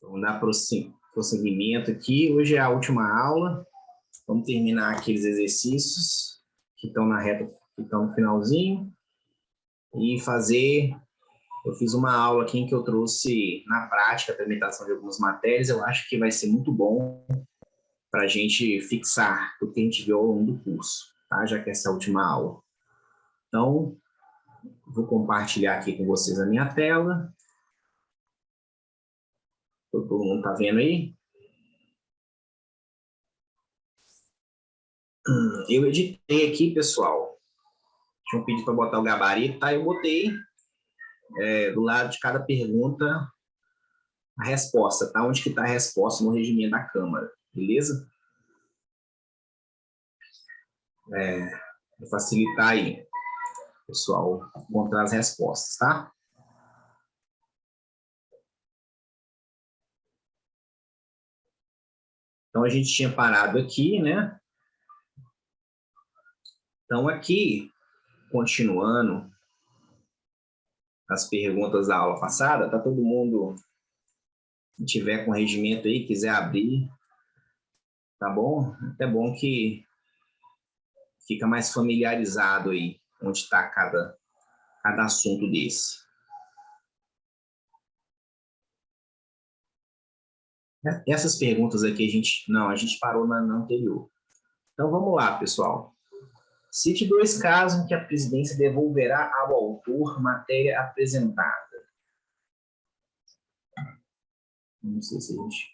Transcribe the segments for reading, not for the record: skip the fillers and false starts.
Vamos dar prosseguimento aqui. Hoje é a última aula. Vamos terminar aqueles exercícios que estão na reta, que estão no finalzinho. E fazer... Eu fiz uma aula aqui em que eu trouxe na prática a implementação de algumas matérias. Eu acho que vai ser muito bom para a gente fixar o que a gente viu ao longo do curso, tá? Já que essa é a última aula. Então, vou compartilhar aqui com vocês a minha tela. Todo mundo está vendo aí? Eu editei aqui, pessoal. Tinha um pedido para botar o gabarito, tá? Eu botei do lado de cada pergunta a resposta, tá? Onde que está a resposta no regimento da Câmara, beleza? Vou facilitar aí, pessoal, encontrar as respostas, tá? Então, a gente tinha parado aqui, né? Então, aqui, continuando as perguntas da aula passada, tá todo mundo, se tiver com regimento aí, quiser abrir, tá bom? É bom que fica mais familiarizado aí, onde está cada assunto desse. Essas perguntas aqui, a gente parou na anterior. Então, vamos lá, pessoal. Cite dois casos em que a presidência devolverá ao autor matéria apresentada. Não sei se a gente...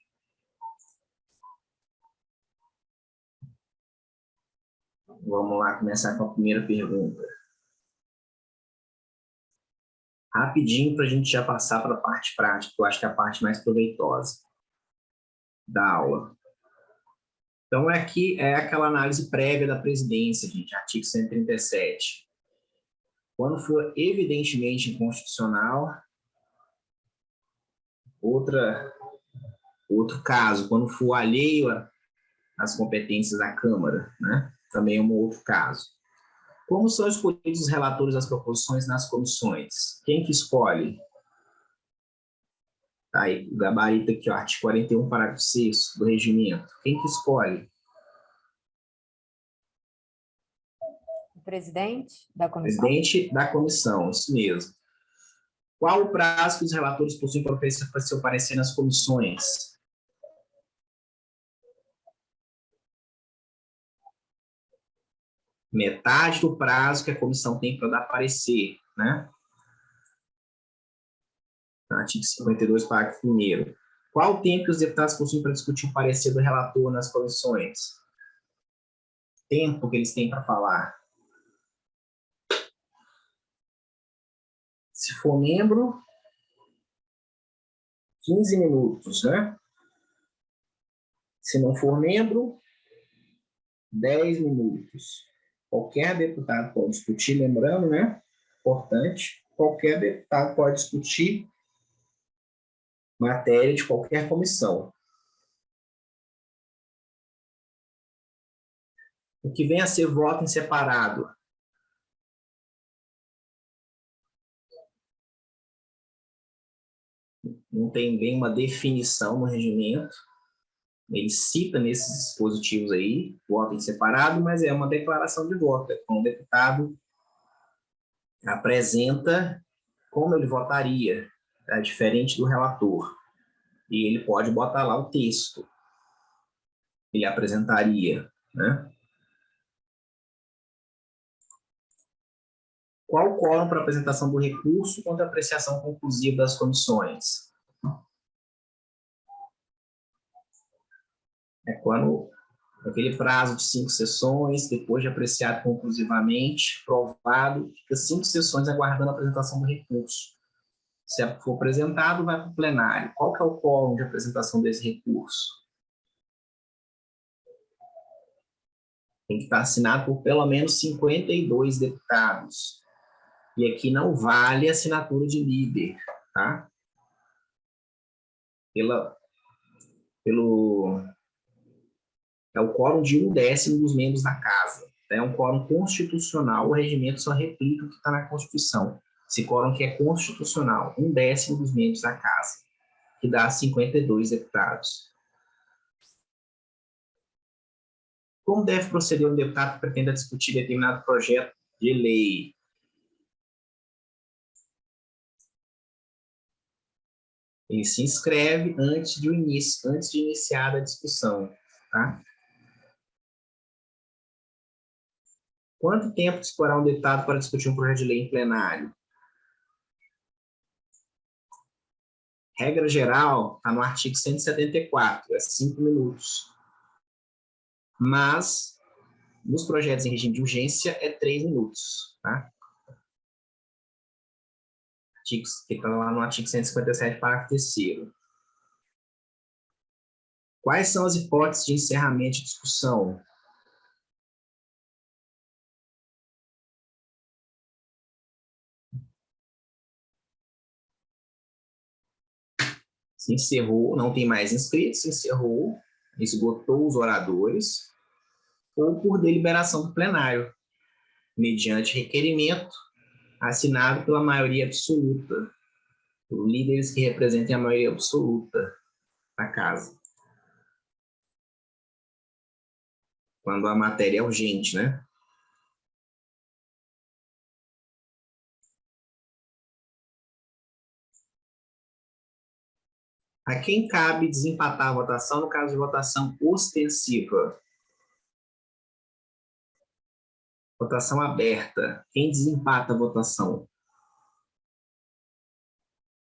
Vamos lá, começar com a primeira pergunta. Rapidinho, para a gente já passar para a parte prática, que eu acho que é a parte mais proveitosa da aula. Então, aqui é aquela análise prévia da presidência, gente, artigo 137. Quando for evidentemente inconstitucional, outro caso, quando for alheio às competências da Câmara, né? Também é um outro caso. Como são escolhidos os relatores das proposições nas comissões? Quem que escolhe? Tá aí, o gabarito aqui, ó, artigo 41, parágrafo 6º do regimento. Quem que escolhe? O presidente da comissão. Presidente da comissão, isso mesmo. Qual o prazo que os relatores possuem para oferecer seu parecer nas comissões? Metade do prazo que a comissão tem para dar parecer, né? Artigo 52, parágrafo 1º. Qual o tempo que os deputados possuem para discutir o parecer do relator nas comissões? Tempo que eles têm para falar. Se for membro, 15 minutos, né? Se não for membro, 10 minutos. Qualquer deputado pode discutir, lembrando, né? Importante, qualquer deputado pode discutir matéria de qualquer comissão. O que vem a ser voto em separado? Não tem bem uma definição no regimento. Ele cita nesses dispositivos aí, voto em separado, mas é uma declaração de voto. Então, o deputado apresenta como ele votaria, tá? Diferente do relator. E ele pode botar lá o texto. Ele apresentaria, né? Qual o quórum para apresentação do recurso contra a apreciação conclusiva das comissões? É quando aquele prazo de 5 sessões, depois de apreciado conclusivamente, provado, fica 5 sessões aguardando a apresentação do recurso. Se for apresentado, vai para o plenário. Qual que é o quórum de apresentação desse recurso? Tem que estar assinado por pelo menos 52 deputados. E aqui não vale a assinatura de líder, tá? É o quórum de 1/10 dos membros da casa. É um quórum constitucional, o regimento só replica o que está na Constituição. Esse quórum que é constitucional, 1/10 dos membros da casa. que dá 52 deputados. Como deve proceder um deputado que pretenda discutir determinado projeto de lei? Ele se inscreve antes de iniciar a discussão, tá? Quanto tempo disporá um deputado para discutir um projeto de lei em plenário? Regra geral, está no artigo 174, é 5 minutos. Mas, nos projetos em regime de urgência, é 3 minutos, tá? Que está lá no artigo 157, parágrafo 3º. Quais são as hipóteses de encerramento de discussão? Se encerrou, não tem mais inscritos, se encerrou, esgotou os oradores, ou por deliberação do plenário, mediante requerimento assinado pela maioria absoluta, por líderes que representem a maioria absoluta da casa. Quando a matéria é urgente, né? A quem cabe desempatar a votação no caso de votação ostensiva? Votação aberta. Quem desempata a votação?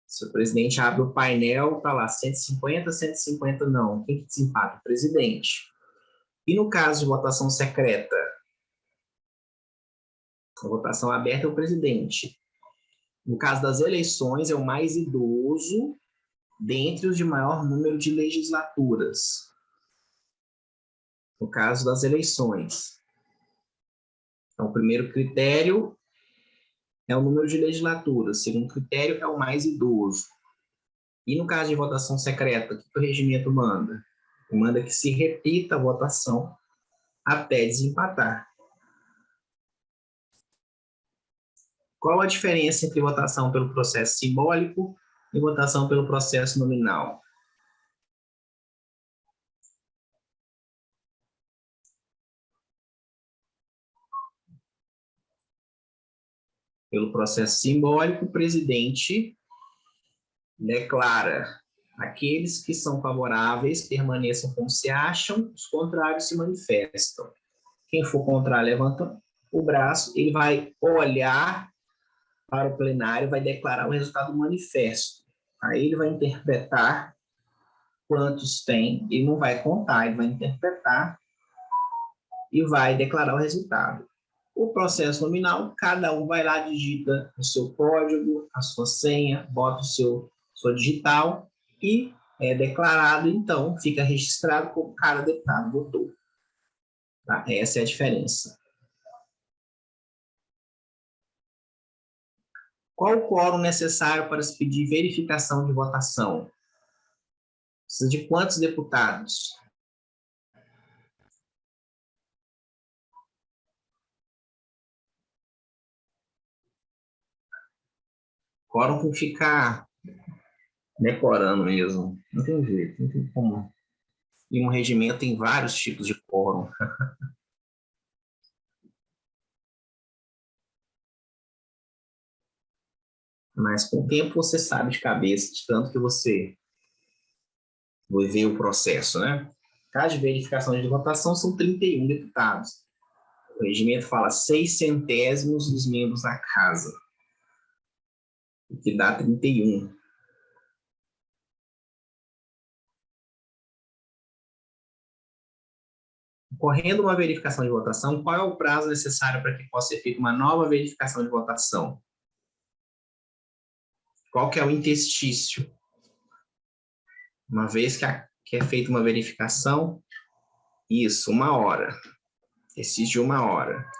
Se o presidente abre o painel, está lá 150, 150 não. Quem que desempata? O presidente. E no caso de votação secreta? A votação aberta é o presidente. No caso das eleições, é o mais idoso dentre os de maior número de legislaturas. No caso das eleições. Então, o primeiro critério é o número de legislaturas. O segundo critério é o mais idoso. E no caso de votação secreta, o que o regimento manda? Manda que se repita a votação até desempatar. Qual a diferença entre votação pelo processo simbólico e votação pelo processo nominal? Pelo processo simbólico, o presidente declara: aqueles que são favoráveis permaneçam como se acham, os contrários se manifestam. Quem for contrário levanta o braço, ele vai olhar para o plenário, vai declarar o resultado do manifesto. Aí ele vai interpretar quantos tem, ele não vai contar, ele vai interpretar e vai declarar o resultado. O processo nominal, cada um vai lá, digita o seu código, a sua senha, bota sua digital e é declarado, então, fica registrado como cada deputado votou. Tá? Essa é a diferença. Qual o quórum necessário para se pedir verificação de votação? Precisa de quantos deputados? Quórum tem que ficar decorando mesmo. Não tem jeito, não tem como. E um regimento tem vários tipos de quórum. Mas com o tempo você sabe de cabeça, de tanto que você vai ver o processo, né? Caso de verificação de votação, são 31 deputados. O regimento fala 6/100 dos membros da casa, o que dá 31. Ocorrendo uma verificação de votação, qual é o prazo necessário para que possa ser feita uma nova verificação de votação? Qual que é o interstício? Uma vez que é feita uma verificação, isso, 1 hora. Existe de 1 hora.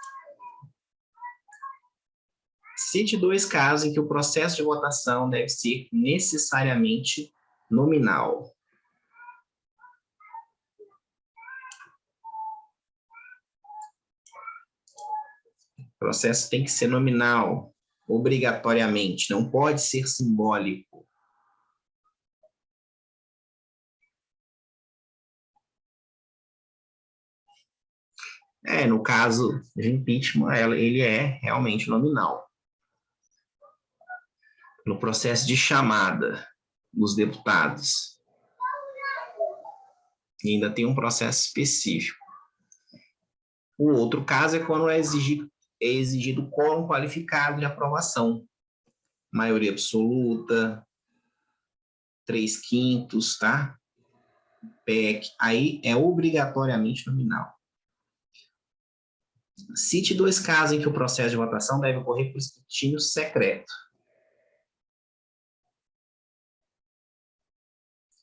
Cite 2 casos em que o processo de votação deve ser necessariamente nominal. O processo tem que ser nominal, obrigatoriamente, não pode ser simbólico. No caso de impeachment, ele é realmente nominal. No processo de chamada dos deputados, e ainda tem um processo específico. O outro caso é quando é exigido quórum qualificado de aprovação. Maioria absoluta, 3/5, tá? PEC, aí é obrigatoriamente nominal. Cite 2 casos em que o processo de votação deve ocorrer por escrutínio secreto.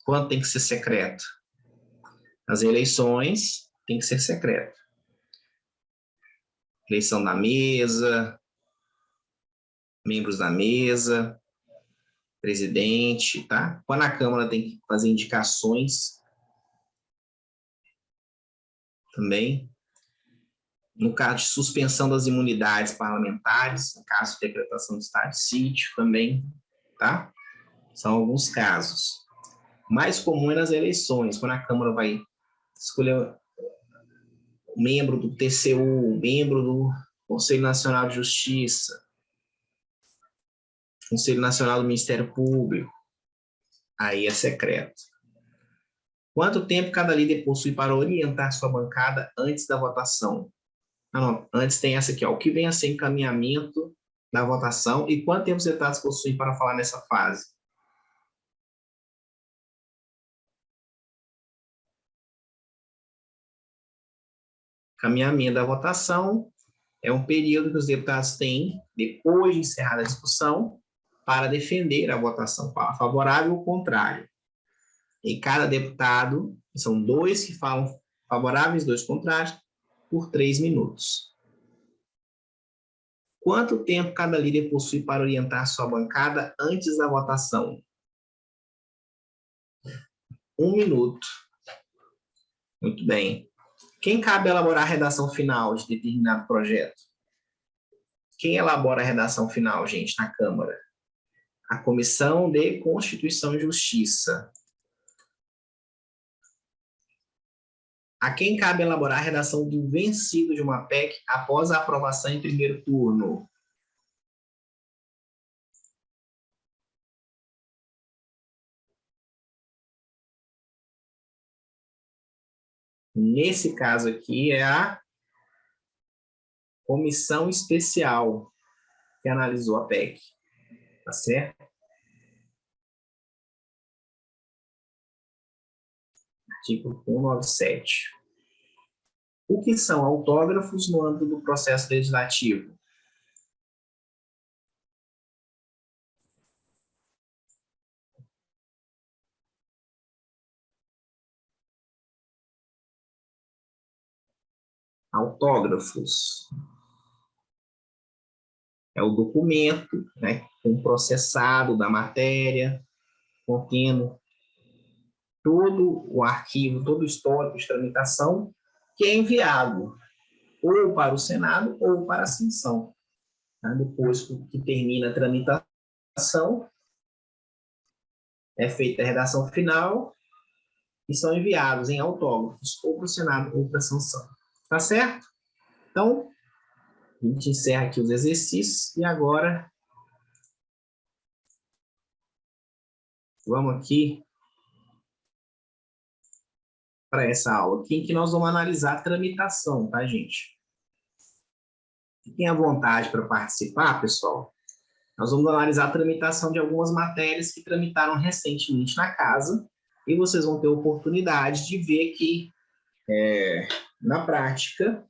Quando tem que ser secreto? As eleições tem que ser secreto. Eleição da mesa, membros da mesa, presidente, tá? Quando a Câmara tem que fazer indicações também. No caso de suspensão das imunidades parlamentares, no caso de decretação de estado de sítio também, tá? São alguns casos. Mais comum é nas eleições, quando a Câmara vai escolher membro do TCU, membro do Conselho Nacional de Justiça, Conselho Nacional do Ministério Público, aí é secreto. Quanto tempo cada líder possui para orientar sua bancada antes da votação? Não, antes tem essa aqui, ó, o que vem a ser encaminhamento da votação e quanto tempo os deputados possuem para falar nessa fase? Encaminhamento da votação é um período que os deputados têm, depois de encerrada a discussão, para defender a votação favorável ou contrário. E cada deputado, são 2 que falam favoráveis, 2 contrários, por 3 minutos. Quanto tempo cada líder possui para orientar sua bancada antes da votação? 1 minuto. Muito bem. Quem cabe elaborar a redação final de determinado projeto? Quem elabora a redação final, gente, na Câmara? A Comissão de Constituição e Justiça. A quem cabe elaborar a redação do vencido de uma PEC após a aprovação em primeiro turno? Nesse caso aqui é a comissão especial que analisou a PEC. Tá certo? Artigo 197. O que são autógrafos no âmbito do processo legislativo? Autógrafos é o documento, né, com processado da matéria, contendo todo o arquivo, todo o histórico de tramitação, que é enviado ou para o Senado ou para a sanção. Tá? Depois que termina a tramitação, é feita a redação final e são enviados em autógrafos ou para o Senado ou para a sanção. Tá certo? Então, a gente encerra aqui os exercícios e agora vamos aqui para essa aula aqui, em que nós vamos analisar a tramitação, tá, gente? Fiquem à vontade para participar, pessoal. Nós vamos analisar a tramitação de algumas matérias que tramitaram recentemente na casa e vocês vão ter a oportunidade de ver que, na prática,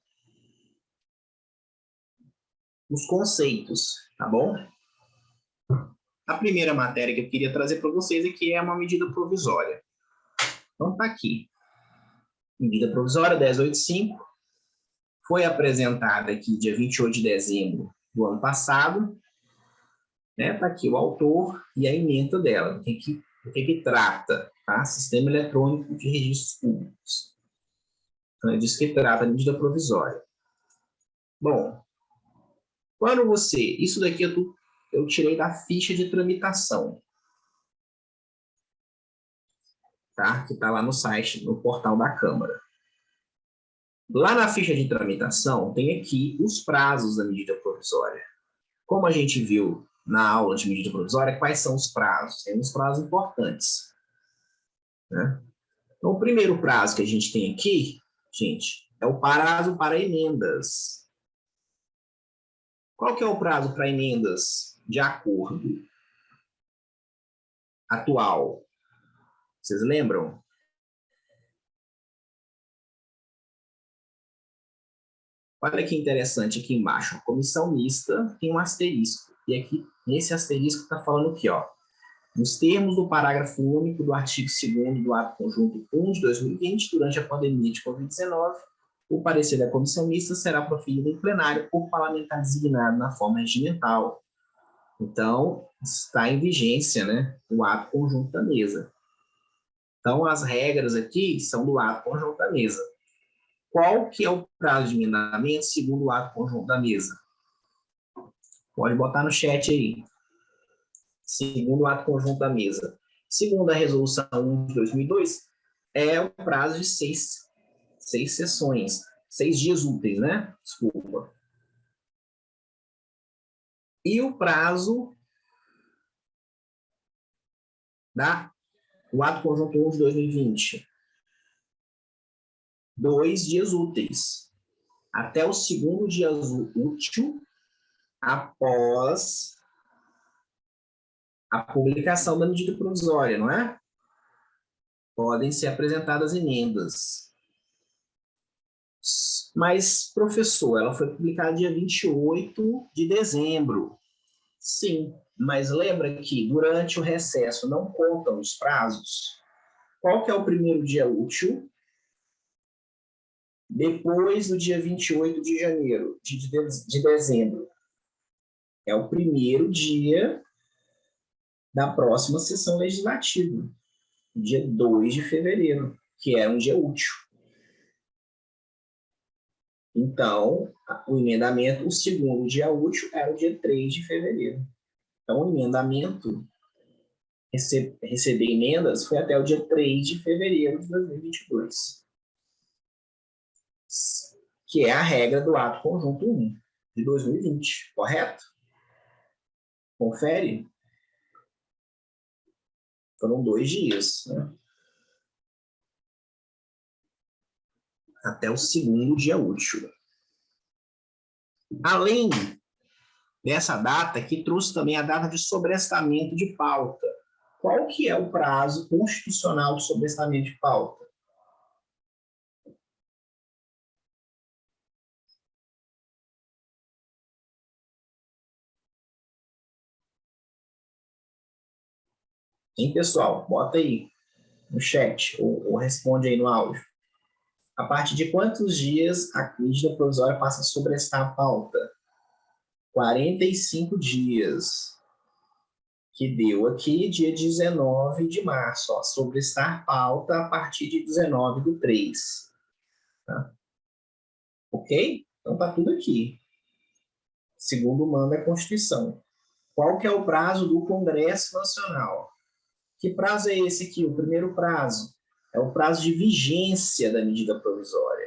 os conceitos, tá bom? A primeira matéria que eu queria trazer para vocês aqui é uma medida provisória. Então, tá aqui. Medida provisória 1085, foi apresentada aqui dia 28 de dezembro do ano passado, né? Tá aqui o autor e a ementa dela, o que trata, tá? Sistema Eletrônico de Registros Públicos. Então, é disso que trata a medida provisória. Bom, quando isso daqui eu tirei da ficha de tramitação, tá? Que está lá no site, no portal da Câmara. Lá na ficha de tramitação, tem aqui os prazos da medida provisória. Como a gente viu na aula de medida provisória, quais são os prazos? Tem uns prazos importantes, né? Então, o primeiro prazo que a gente tem aqui, gente, é o prazo para emendas. Qual que é o prazo para emendas de acordo atual? Vocês lembram? Olha que interessante aqui embaixo. A comissão mista tem um asterisco. E aqui, nesse asterisco, está falando aqui, ó. Nos termos do parágrafo único do artigo 2º do ato conjunto 1 de 2020, durante a pandemia de Covid-19, o parecer da comissão mista será proferido em plenário por parlamentar designado na forma regimental. Então, está em vigência, né, o ato conjunto da mesa. Então, as regras aqui são do ato conjunto da mesa. Qual que é o prazo de emendamento segundo o ato conjunto da mesa? Pode botar no chat aí. Segundo o ato conjunto da mesa. Segundo a resolução 1 de 2002, é o prazo de seis sessões, 6 dias úteis, né? Desculpa. E o prazo o ato conjunto 1 de 2020? 2 dias úteis. Até o segundo dia útil após a publicação da medida provisória, não é? Podem ser apresentadas emendas. Mas, professor, ela foi publicada dia 28 de dezembro. Sim, mas lembra que durante o recesso não contam os prazos? Qual que é o primeiro dia útil? Depois do dia 28 de janeiro, de dezembro. É o primeiro dia da próxima sessão legislativa, dia 2 de fevereiro, que é um dia útil. Então, o emendamento, o segundo dia útil era o dia 3 de fevereiro. Então, o emendamento, receber emendas, foi até o dia 3 de fevereiro de 2022. Que é a regra do ato conjunto 1 de 2020, correto? Confere? Foram 2 dias, né? Até o segundo dia útil. Além dessa data, que trouxe também a data de sobrestamento de pauta. Qual que é o prazo constitucional de sobrestamento de pauta? Hein, pessoal? Bota aí no chat ou responde aí no áudio. A partir de quantos dias a medida provisória passa a sobrestar a pauta? 45 dias. Que deu aqui dia 19 de março. Ó, sobrestar pauta a partir de 19/3. Tá? Ok? Então tá tudo aqui. Segundo manda a Constituição. Qual que é o prazo do Congresso Nacional? Que prazo é esse aqui? O primeiro prazo é o prazo de vigência da medida provisória.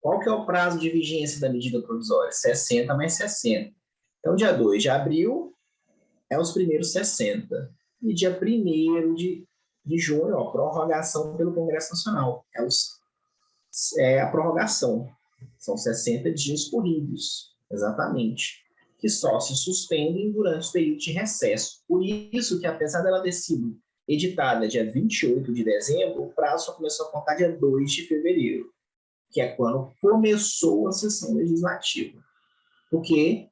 Qual que é o prazo de vigência da medida provisória? 60 mais 60. Então, dia 2 de abril é os primeiros 60. E dia 1º de junho, ó, prorrogação pelo Congresso Nacional. É a prorrogação. São 60 dias corridos, exatamente, que só se suspendem durante o período de recesso. Por isso que, apesar dela ter sido editada dia 28 de dezembro, o prazo só começou a contar dia 2 de fevereiro, que é quando começou a sessão legislativa. Porque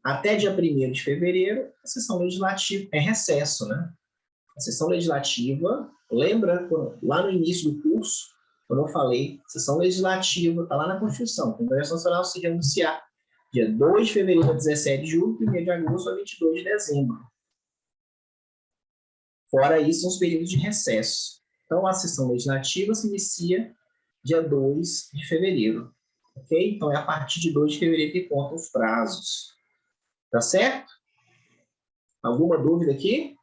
até dia 1º de fevereiro, a sessão legislativa é recesso, né? A sessão legislativa, lembra, lá no início do curso, quando eu falei, sessão legislativa, está lá na Constituição, o Congresso Nacional se renunciar dia 2 de fevereiro a 17 de julho, 1º de agosto a 22 de dezembro. Fora isso, são os períodos de recesso. Então, a sessão legislativa se inicia dia 2 de fevereiro. Ok? Então, é a partir de 2 de fevereiro que contam os prazos. Tá certo? Alguma dúvida aqui?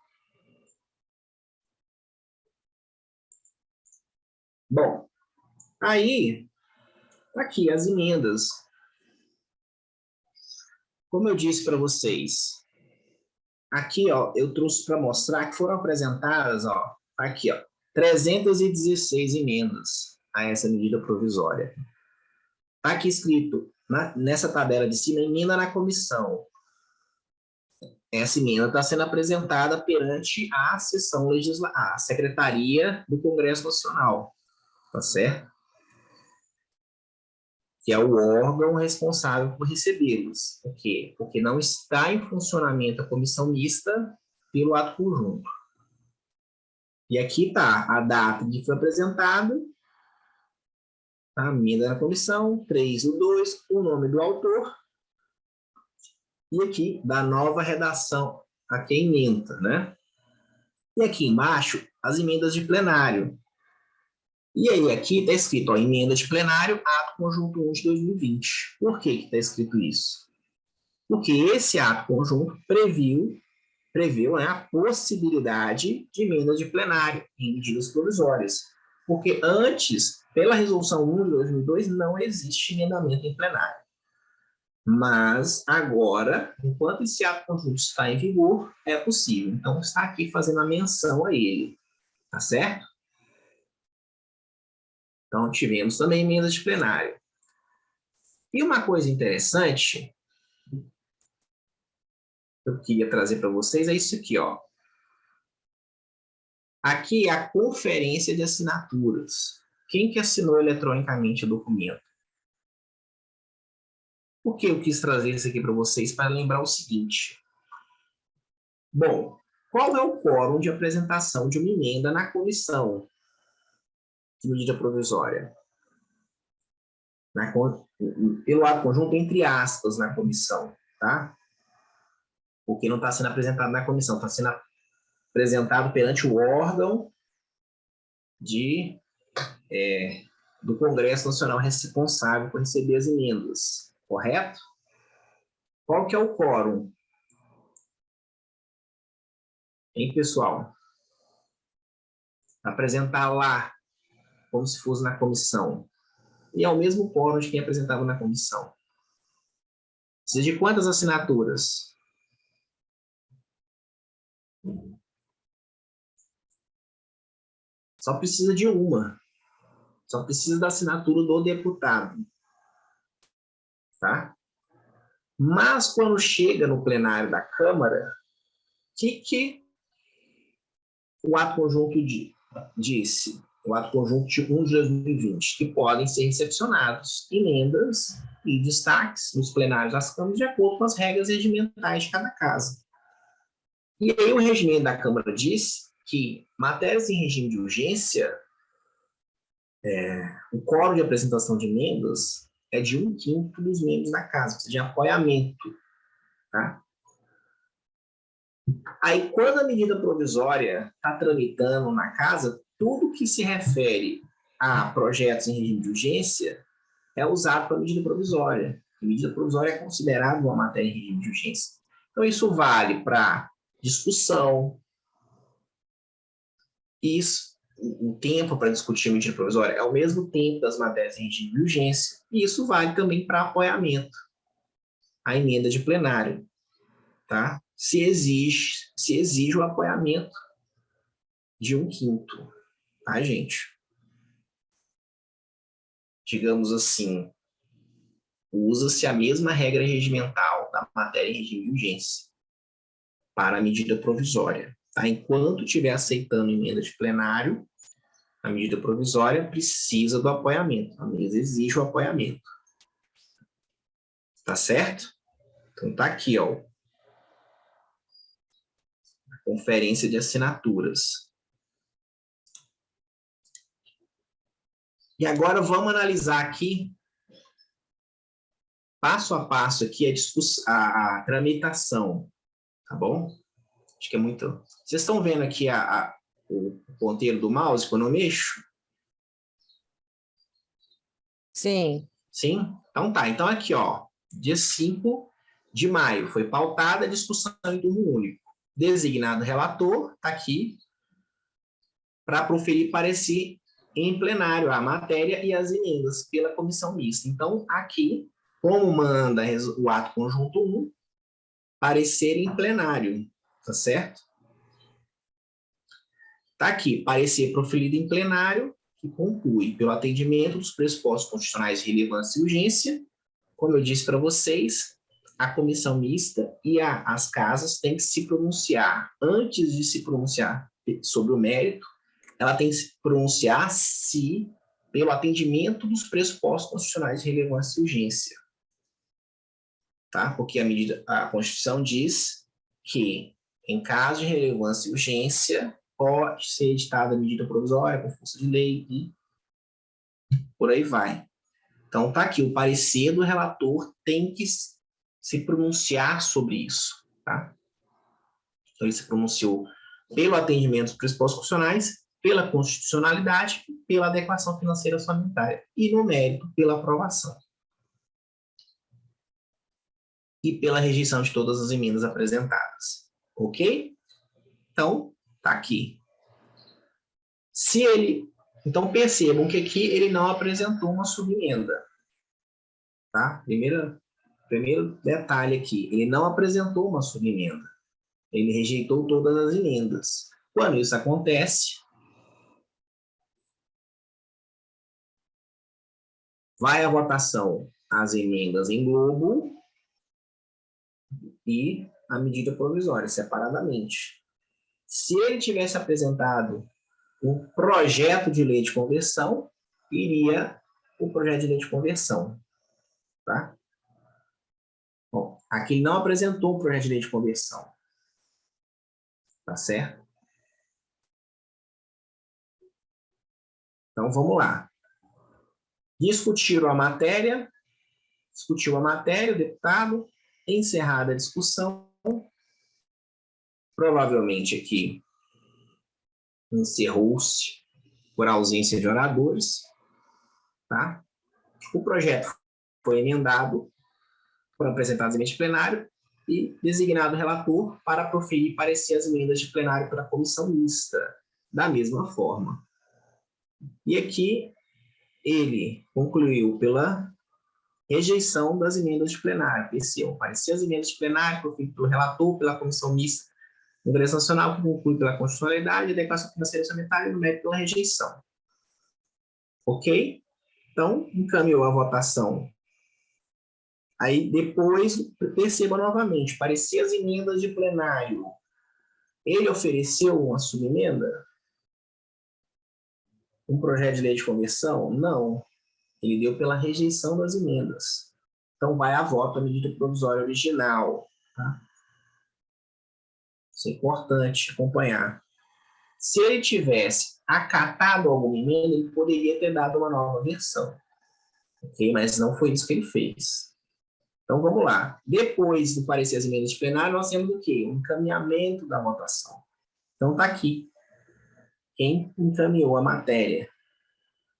Bom, Aí, aqui as emendas. Como eu disse para vocês, aqui, ó, eu trouxe para mostrar que foram apresentadas, ó, aqui, ó, 316 emendas a essa medida provisória. Está aqui escrito, nessa tabela de cima, emenda na comissão. Essa emenda está sendo apresentada perante a sessão legislativa, a Secretaria do Congresso Nacional, tá certo? Que é o órgão responsável por recebê-los. Por quê? Porque não está em funcionamento a comissão mista pelo ato conjunto. E aqui está a data de que foi apresentado, a emenda na comissão, 3/2, o nome do autor, e aqui da nova redação, aqui a emenda, né? E aqui embaixo, as emendas de plenário. E aí, aqui está escrito, ó, emenda de plenário, ato conjunto 1 de 2020. Por que está escrito isso? Porque esse ato conjunto preveu, né, a possibilidade de emenda de plenário em medidas provisórias. Porque antes, pela resolução 1 de 2002, não existe emendamento em plenário. Mas agora, enquanto esse ato conjunto está em vigor, é possível. Então, está aqui fazendo a menção a ele. Tá certo? Então, tivemos também emendas de plenário. E uma coisa interessante que eu queria trazer para vocês é isso aqui, ó. Aqui é a conferência de assinaturas. Quem que assinou eletronicamente o documento? Por que eu quis trazer isso aqui para vocês? Para lembrar o seguinte. Bom, qual é o quórum de apresentação de uma emenda na comissão de medida provisória? Pelo ato conjunto, entre aspas, na comissão, tá? Porque não está sendo apresentado na comissão, está sendo apresentado perante o órgão do Congresso Nacional responsável por receber as emendas, correto? Qual que é o quórum? Hein, pessoal? Apresentar lá, como se fosse na comissão. E é o mesmo quórum de quem apresentava na comissão. Precisa de quantas assinaturas? Só precisa de uma. Só precisa da assinatura do deputado. Tá? Mas quando chega no plenário da Câmara, o que o ato conjunto disse? O ato conjunto de 1 de 2020, que podem ser recepcionados emendas e destaques nos plenários das câmaras de acordo com as regras regimentais de cada casa. E aí o regimento da Câmara diz que matérias em regime de urgência, o quórum de apresentação de emendas é de 1/5 dos membros da casa, ou seja, de apoiamento. Tá? Aí, quando a medida provisória está tramitando na casa, tudo que se refere a projetos em regime de urgência é usado para medida provisória. A medida provisória é considerada uma matéria em regime de urgência. Então, isso vale para discussão. Isso, o tempo para discutir a medida provisória é o mesmo tempo das matérias em regime de urgência. E isso vale também para apoiamento, a emenda de plenário. Tá? Se exige o apoiamento de 1/5, tá, gente? Digamos assim, usa-se a mesma regra regimental da matéria em regime de urgência para a medida provisória. Tá? Enquanto estiver aceitando emenda de plenário, a medida provisória precisa do apoiamento. A mesa exige o apoiamento. Tá certo? Então tá aqui, ó. A conferência de assinaturas. E agora vamos analisar aqui, passo a passo aqui, a tramitação, tá bom? Acho que é muito... Vocês estão vendo aqui o ponteiro do mouse quando eu mexo? Sim. Sim? Então tá. Então aqui, ó, dia 5 de maio, foi pautada a discussão em turno único. Designado relator, tá aqui, para proferir parecer em plenário a matéria e as emendas pela comissão mista. Então, aqui, como manda o ato conjunto 1, parecer em plenário, tá certo? Tá aqui, parecer proferido em plenário, que conclui pelo atendimento dos pressupostos constitucionais de relevância e urgência. Como eu disse para vocês, a comissão mista e as casas têm que se pronunciar. Antes de se pronunciar sobre o mérito, ela tem que se pronunciar se pelo atendimento dos pressupostos constitucionais de relevância e urgência. Tá? Porque a Constituição diz que, em caso de relevância e urgência, pode ser editada medida provisória com força de lei e por aí vai. Então, está aqui, o parecer do relator tem que se pronunciar sobre isso. Tá? Então, ele se pronunciou pelo atendimento dos pressupostos constitucionais, pela constitucionalidade, pela adequação financeira orçamentária e, no mérito, pela aprovação. E pela rejeição de todas as emendas apresentadas. Ok? Então, está aqui. Então, percebam que aqui ele não apresentou uma subemenda. Tá? Primeiro detalhe aqui, ele não apresentou uma subemenda. Ele rejeitou todas as emendas. Quando isso acontece, vai à votação as emendas em globo e a medida provisória, separadamente. Se ele tivesse apresentado o projeto de lei de conversão, iria o projeto de lei de conversão. Tá? Bom, aqui ele não apresentou o projeto de lei de conversão. Tá certo? Então, vamos lá. Discutiu a matéria, o deputado, encerrada a discussão, provavelmente aqui encerrou-se por ausência de oradores, tá? O projeto foi emendado, foram apresentadas emendas de plenário e designado relator para proferir parecer as emendas de plenário pela comissão mista, da mesma forma. E aqui ele concluiu pela rejeição das emendas de plenário, parecer as emendas de plenário proferido pelo relator pela comissão mista do Congresso Nacional, que conclui pela constitucionalidade e adequação financeira e orçamentária e no mérito pela rejeição. Ok? Então, encaminhou a votação. Aí, depois, perceba novamente, parecer as emendas de plenário. Ele ofereceu uma subemenda? Um projeto de lei de conversão? Não. Ele deu pela rejeição das emendas. Então, vai a voto a medida provisória original. Tá? Isso é importante acompanhar. Se ele tivesse acatado alguma emenda, ele poderia ter dado uma nova versão. Ok? Mas não foi isso que ele fez. Então, vamos lá. Depois do parecer as emendas de plenário, nós temos o quê? O encaminhamento da votação. Então, está aqui. Quem encaminhou a matéria?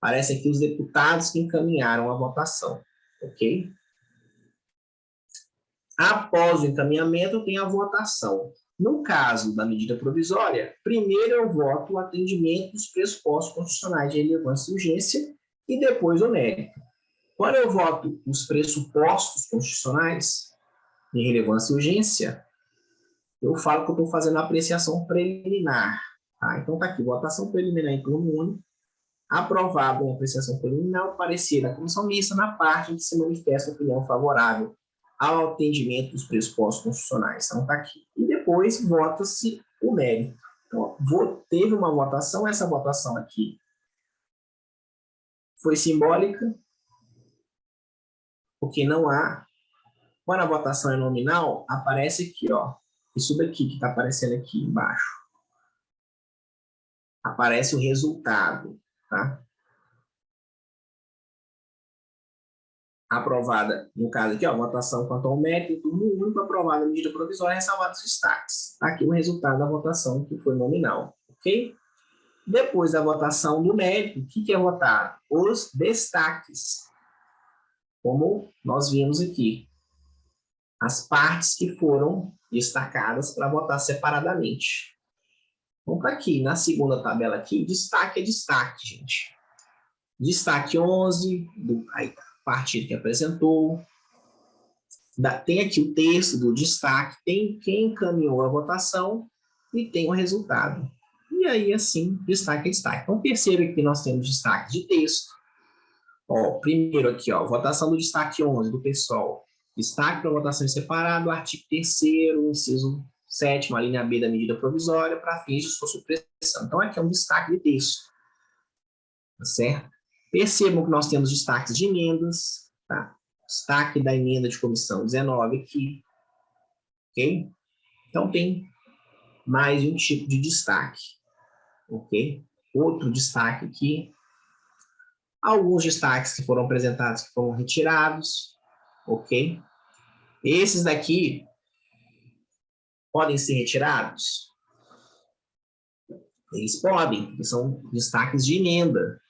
Parece aqui os deputados que encaminharam a votação. Ok? Após o encaminhamento, tem a votação. No caso da medida provisória, primeiro eu voto o atendimento dos pressupostos constitucionais de relevância e urgência e depois o mérito. Quando eu voto os pressupostos constitucionais de relevância e urgência, eu falo que eu estou fazendo a apreciação preliminar. Tá? Então, está aqui, votação preliminar em turno único, aprovado em apreciação preliminar, o parecer da comissão mista na parte em que se manifesta a opinião favorável ao atendimento dos pressupostos constitucionais. Então, está aqui. E depois vota-se o mérito. Então, teve uma votação, essa votação aqui foi simbólica, porque não há... Quando a votação é nominal, aparece aqui, ó, isso daqui que está aparecendo aqui embaixo. Aparece o resultado, tá? Aprovada, no caso aqui, ó, votação quanto ao mérito, turno único, aprovada a medida provisória, ressalvados os destaques. Tá aqui o resultado da votação, que foi nominal, ok? Depois da votação do mérito, o que é votado? Os destaques, como nós vimos aqui. As partes que foram destacadas para votar separadamente. Vamos para aqui, na segunda tabela aqui, destaque é destaque, gente. Destaque 11, aí, partido que apresentou. Tem aqui o texto do destaque, tem quem encaminhou a votação e tem o resultado. E aí, assim, destaque é destaque. Então, perceba que nós temos destaque de texto. Ó, primeiro aqui, ó, votação do destaque 11 do PSOL. Destaque para votação em separado, artigo 3º, inciso 7º, a linha B da medida provisória, para fins de sua supressão. Então, aqui é um destaque de texto. Tá certo? Percebam que nós temos destaques de emendas, tá? Destaque da emenda de comissão 19 aqui, ok? Então, tem mais um tipo de destaque, ok? Outro destaque aqui, alguns destaques que foram apresentados que foram retirados, ok? Esses daqui podem ser retirados? Eles podem, porque são destaques de emenda.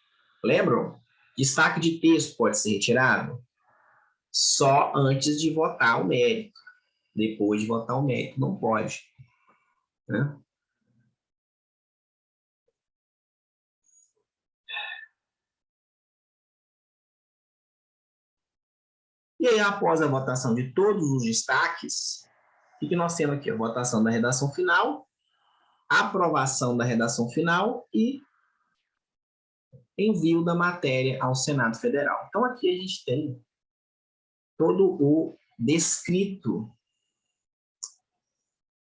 Lembram? Destaque de texto pode ser retirado só antes de votar o mérito. Depois de votar o mérito, não pode. Né? E aí, após a votação de todos os destaques, o que nós temos aqui? A votação da redação final, aprovação da redação final e envio da matéria ao Senado Federal. Então, aqui a gente tem todo o descrito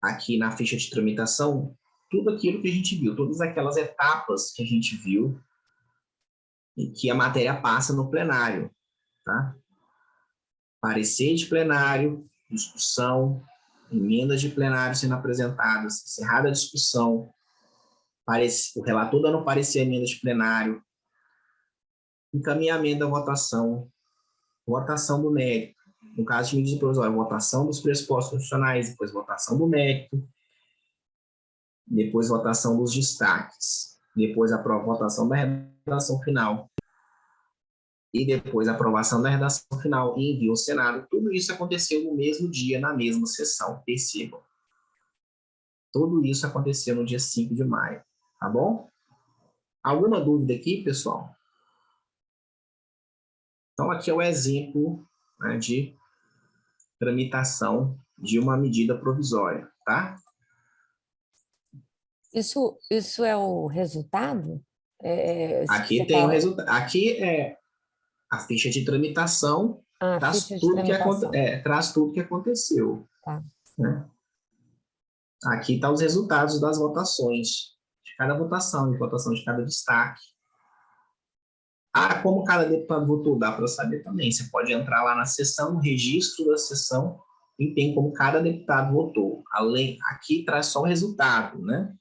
aqui na ficha de tramitação, tudo aquilo que a gente viu, todas aquelas etapas que a gente viu e que a matéria passa no plenário, tá? Parecer de plenário, discussão, emendas de plenário sendo apresentadas, encerrada a discussão, o relator dando parecer a emenda de plenário, encaminhamento da votação, votação do mérito, no caso de medida provisória, votação dos pressupostos constitucionais, depois votação do mérito, depois votação dos destaques, depois a votação da redação final, e depois a aprovação da redação final e envio ao Senado. Tudo isso aconteceu no mesmo dia, na mesma sessão, percebam. Tudo isso aconteceu no dia 5 de maio, tá bom? Alguma dúvida aqui, pessoal? Então, aqui é o exemplo, né, de tramitação de uma medida provisória, tá? Isso é o resultado? Aqui tem o resultado. Aqui é a ficha de tramitação, ficha de tramitação. traz tudo que aconteceu. Tá. Né? Aqui estão os resultados das votações, de cada votação, de votação de cada destaque. Como cada deputado votou, dá para saber também. Você pode entrar lá na sessão, no registro da sessão, e tem como cada deputado votou. Aqui traz só o resultado, né?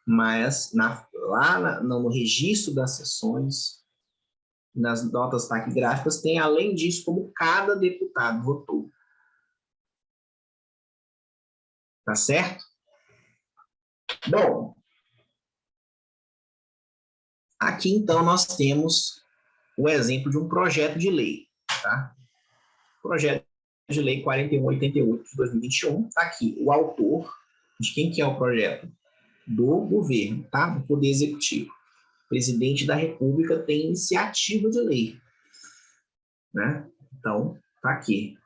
Mas no registro das sessões, nas notas taquigráficas, tem, além disso, como cada deputado votou. Tá certo? Bom, aqui, então, nós temos o exemplo de um projeto de lei. Tá? Projeto de lei 4188 de 2021. Está aqui o autor, de quem que é o projeto? Do governo, tá? Do Poder Executivo. O presidente da República tem iniciativa de lei. Né? Então, está aqui.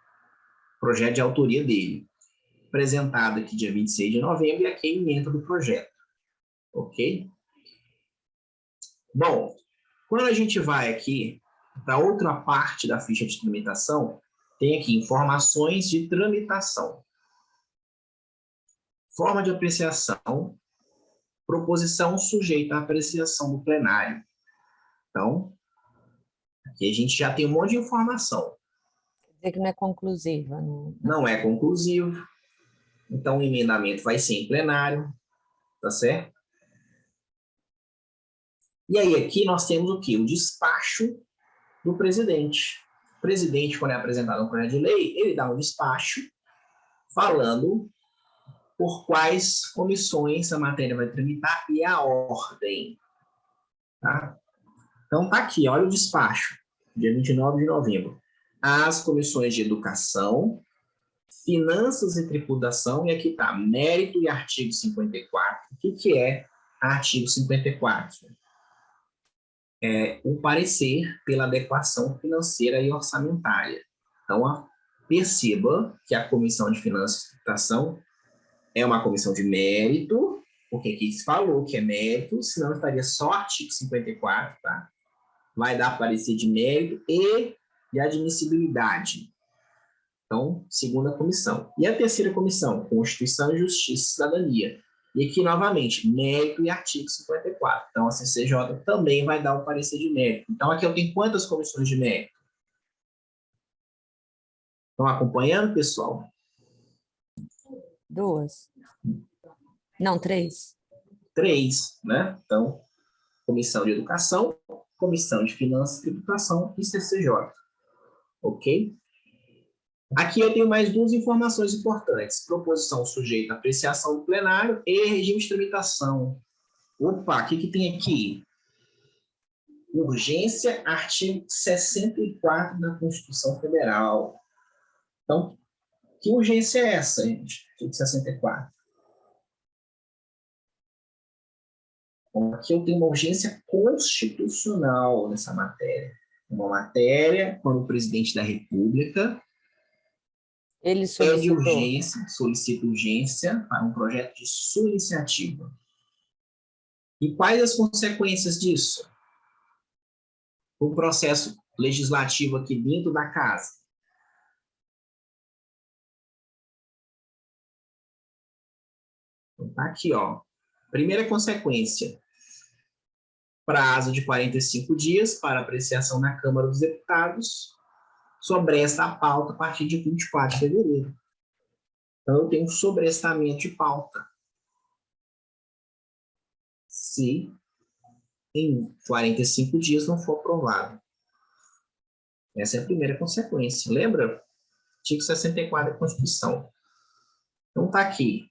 Projeto de autoria dele. Apresentado aqui dia 26 de novembro, e aqui a emenda do projeto. Ok? Bom, quando a gente vai aqui para outra parte da ficha de tramitação, tem aqui informações de tramitação. Forma de apreciação, proposição sujeita à apreciação do plenário. Então, aqui a gente já tem um monte de informação. Quer dizer que não é conclusiva. Não é conclusivo. Então, o emendamento vai ser em plenário. Tá certo? E aí, aqui nós temos o quê? O despacho do presidente. O presidente, quando é apresentado um projeto de lei, ele dá um despacho falando por quais comissões a matéria vai tramitar e a ordem. Tá? Então, tá aqui, olha o despacho, dia 29 de novembro. As comissões de educação, finanças e tributação, e aqui está mérito e artigo 54. O que é artigo 54? o parecer pela adequação financeira e orçamentária. Então, perceba que a Comissão de Finanças e Tributação é uma comissão de mérito, porque aqui se falou que é mérito, senão estaria só artigo 54, tá? Vai dar parecer de mérito e de admissibilidade. Então, segunda comissão. E a terceira comissão? Constituição, Justiça e Cidadania. E aqui, novamente, mérito e artigo 54. Então, a CCJ também vai dar o parecer de mérito. Então, aqui eu tenho quantas comissões de mérito? Estão acompanhando, pessoal? 2. Não, 3. 3, né? Então, Comissão de Educação, Comissão de Finanças e Tributação e CCJ. Ok? Aqui eu tenho mais duas informações importantes. Proposição sujeita à apreciação do plenário e regime de tramitação. Opa, o que tem aqui? Urgência, artigo 64 da Constituição Federal. Então, que urgência é essa, gente? Artigo 64. Bom, aqui eu tenho uma urgência constitucional nessa matéria. Uma matéria, quando o presidente da República Ele pede solicitou. urgência, solicita urgência para um projeto de sua iniciativa. E quais as consequências disso? O processo legislativo aqui dentro da casa. Então, tá aqui, ó. Primeira consequência. Prazo de 45 dias para apreciação na Câmara dos Deputados sobre esta pauta a partir de 24 de fevereiro. Então, eu tenho um sobrestamento de pauta. Se em 45 dias não for aprovado. Essa é a primeira consequência. Lembra? Artigo 64 da Constituição. Então, está aqui.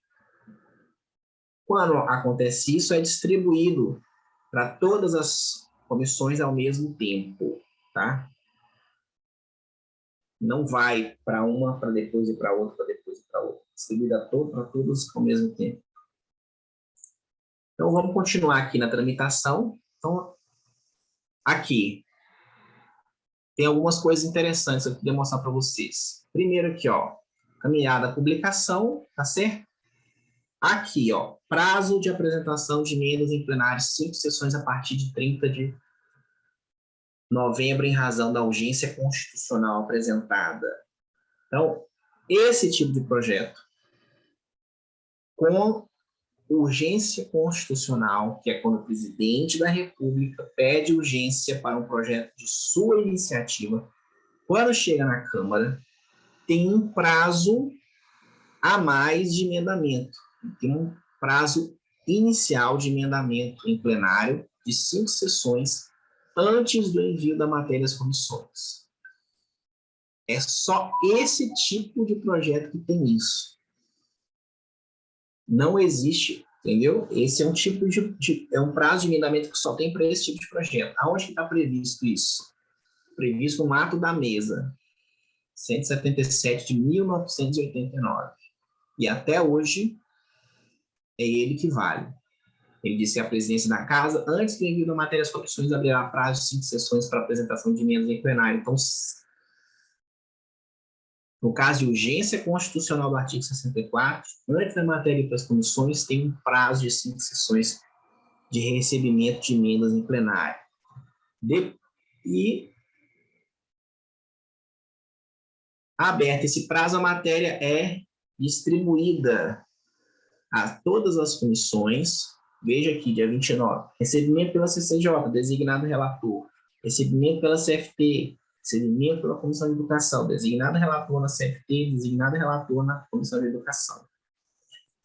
Quando acontece isso, é distribuído para todas as comissões ao mesmo tempo, tá? Não vai para uma, para depois ir para outra, para depois ir para outra. Distribuída para todos ao mesmo tempo. Então, vamos continuar aqui na tramitação. Então, aqui, tem algumas coisas interessantes que eu queria mostrar para vocês. Primeiro aqui, ó, caminhada à publicação, tá certo? Aqui, ó, prazo de apresentação de emendas em plenário, 5 sessões a partir de 30 de novembro, em razão da urgência constitucional apresentada. Então, esse tipo de projeto, com urgência constitucional, que é quando o presidente da República pede urgência para um projeto de sua iniciativa, quando chega na Câmara, tem um prazo a mais de emendamento. Tem um prazo inicial de emendamento em plenário de 5 sessões antes do envio da matéria às comissões. É só esse tipo de projeto que tem isso. Não existe, entendeu? Esse é um tipo é um prazo de emendamento que só tem para esse tipo de projeto. Aonde está previsto isso? Previsto no ato da mesa, 177 de 1989. E até hoje é ele que vale. Ele disse que a presidência da casa, antes do envio da matéria às comissões, abrirá prazo de 5 sessões para apresentação de emendas em plenário. Então, no caso de urgência constitucional do artigo 64, antes da matéria ir para as comissões, tem um prazo de 5 sessões de recebimento de emendas em plenário. E, aberto esse prazo, a matéria é distribuída a todas as comissões. Veja aqui, dia 29, recebimento pela CCJ, designado relator, recebimento pela CFT, recebimento pela Comissão de Educação, designado relator na CFT, designado relator na Comissão de Educação.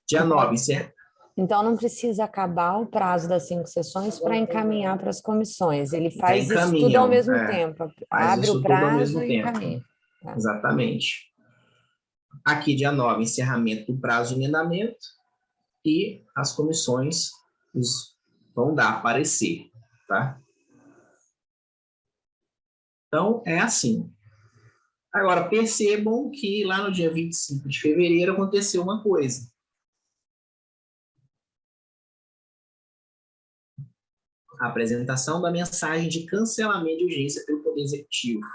Dia 9, certo? Então, não precisa acabar o prazo das 5 sessões para encaminhar para as comissões. Ele faz isso tudo ao mesmo tempo. Abre o prazo e encaminha. Tá. Exatamente. Aqui, dia 9, encerramento do prazo de emendamento e as comissões vão dar parecer, tá? Então, é assim. Agora, percebam que lá no dia 25 de fevereiro aconteceu uma coisa. A apresentação da mensagem de cancelamento de urgência pelo Poder Executivo.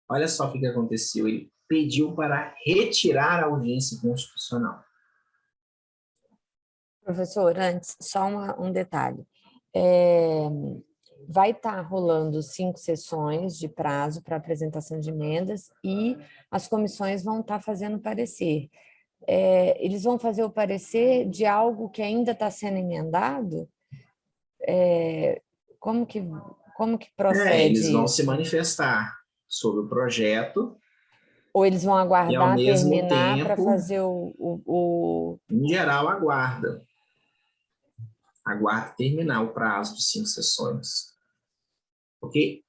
Olha só o que aconteceu. Ele pediu para retirar a urgência constitucional. Professor, antes, só um detalhe. Vai estar rolando 5 sessões de prazo para apresentação de emendas e as comissões vão estar fazendo parecer. Eles vão fazer o parecer de algo que ainda está sendo emendado? Como que procede eles vão isso? se manifestar sobre o projeto. Ou eles vão aguardar terminar para fazer Em geral, aguarda terminar o prazo de 5 sessões. Porque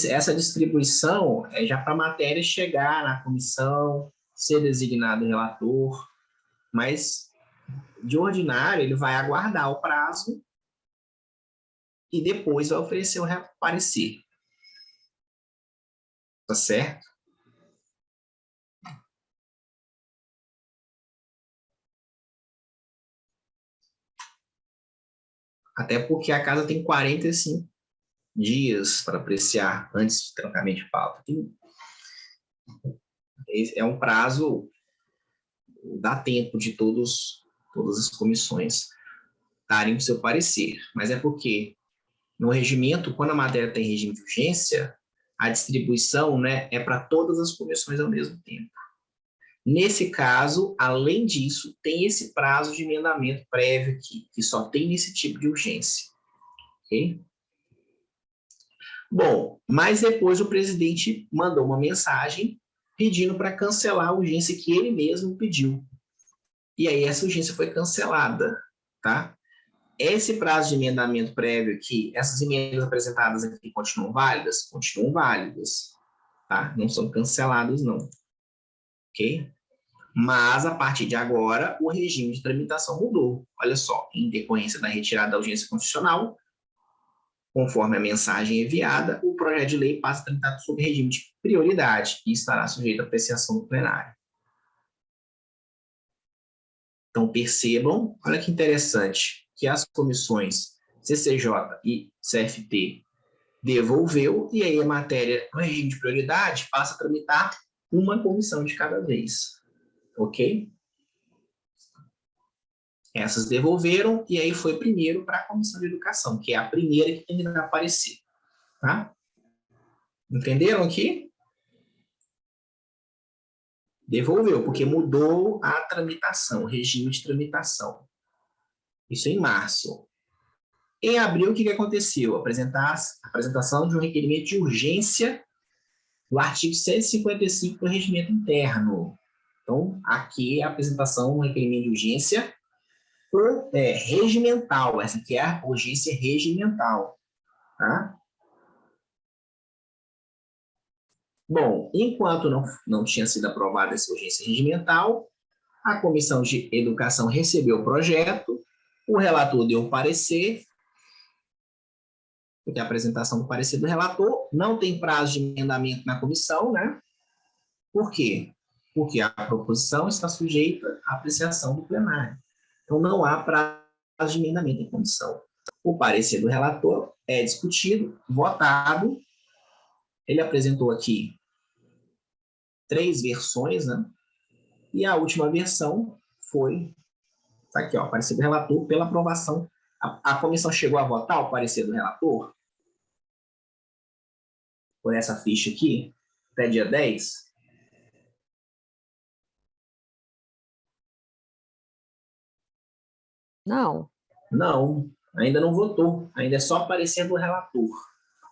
essa distribuição é já para a matéria chegar na comissão, ser designado relator, mas, de ordinário, ele vai aguardar o prazo e depois vai oferecer o parecer. Tá certo? Até porque a casa tem 45 dias para apreciar antes de trancamento de pauta. É um prazo, dá tempo de todas as comissões darem o seu parecer. Mas é porque, no regimento, quando a matéria tem regime de urgência, a distribuição, né, é para todas as comissões ao mesmo tempo. Nesse caso, além disso, tem esse prazo de emendamento prévio aqui, que só tem nesse tipo de urgência. Ok? Bom, mas depois o presidente mandou uma mensagem pedindo para cancelar a urgência que ele mesmo pediu. E aí essa urgência foi cancelada, tá? Esse prazo de emendamento prévio aqui, essas emendas apresentadas aqui continuam válidas? Continuam válidas, tá? Não são canceladas, não. Ok? Mas, a partir de agora, o regime de tramitação mudou. Olha só, em decorrência da retirada da urgência constitucional, conforme a mensagem enviada, o projeto de lei passa a tramitar sob regime de prioridade e estará sujeito à apreciação do plenário. Então, percebam, olha que interessante, que as comissões CCJ e CFT devolveu, e aí a matéria no regime de prioridade passa a tramitar uma comissão de cada vez. Ok? Essas devolveram, e aí foi primeiro para a Comissão de Educação, que é a primeira que tem que aparecer. Tá? Entenderam aqui? Devolveu, porque mudou a tramitação, o regime de tramitação. Isso em março. Em abril, o que aconteceu? Apresentação de um requerimento de urgência do artigo 155 do regimento interno. Então, aqui é a apresentação do requerimento de urgência regimental. Essa aqui é a urgência regimental. Tá? Bom, enquanto não tinha sido aprovada essa urgência regimental, a Comissão de Educação recebeu o projeto, o relator deu um parecer, porque a apresentação do parecer do relator não tem prazo de emendamento na comissão, né? Por quê? Porque a proposição está sujeita à apreciação do plenário. Então, não há prazo de emendamento em comissão. O parecer do relator é discutido, votado. Ele apresentou aqui 3 versões, né? E a última versão foi, tá aqui, ó, parecer do relator pela aprovação. A comissão chegou a votar o parecer do relator? Por essa ficha aqui, até dia 10? Não. Não, ainda não votou. Ainda é só parecer do relator.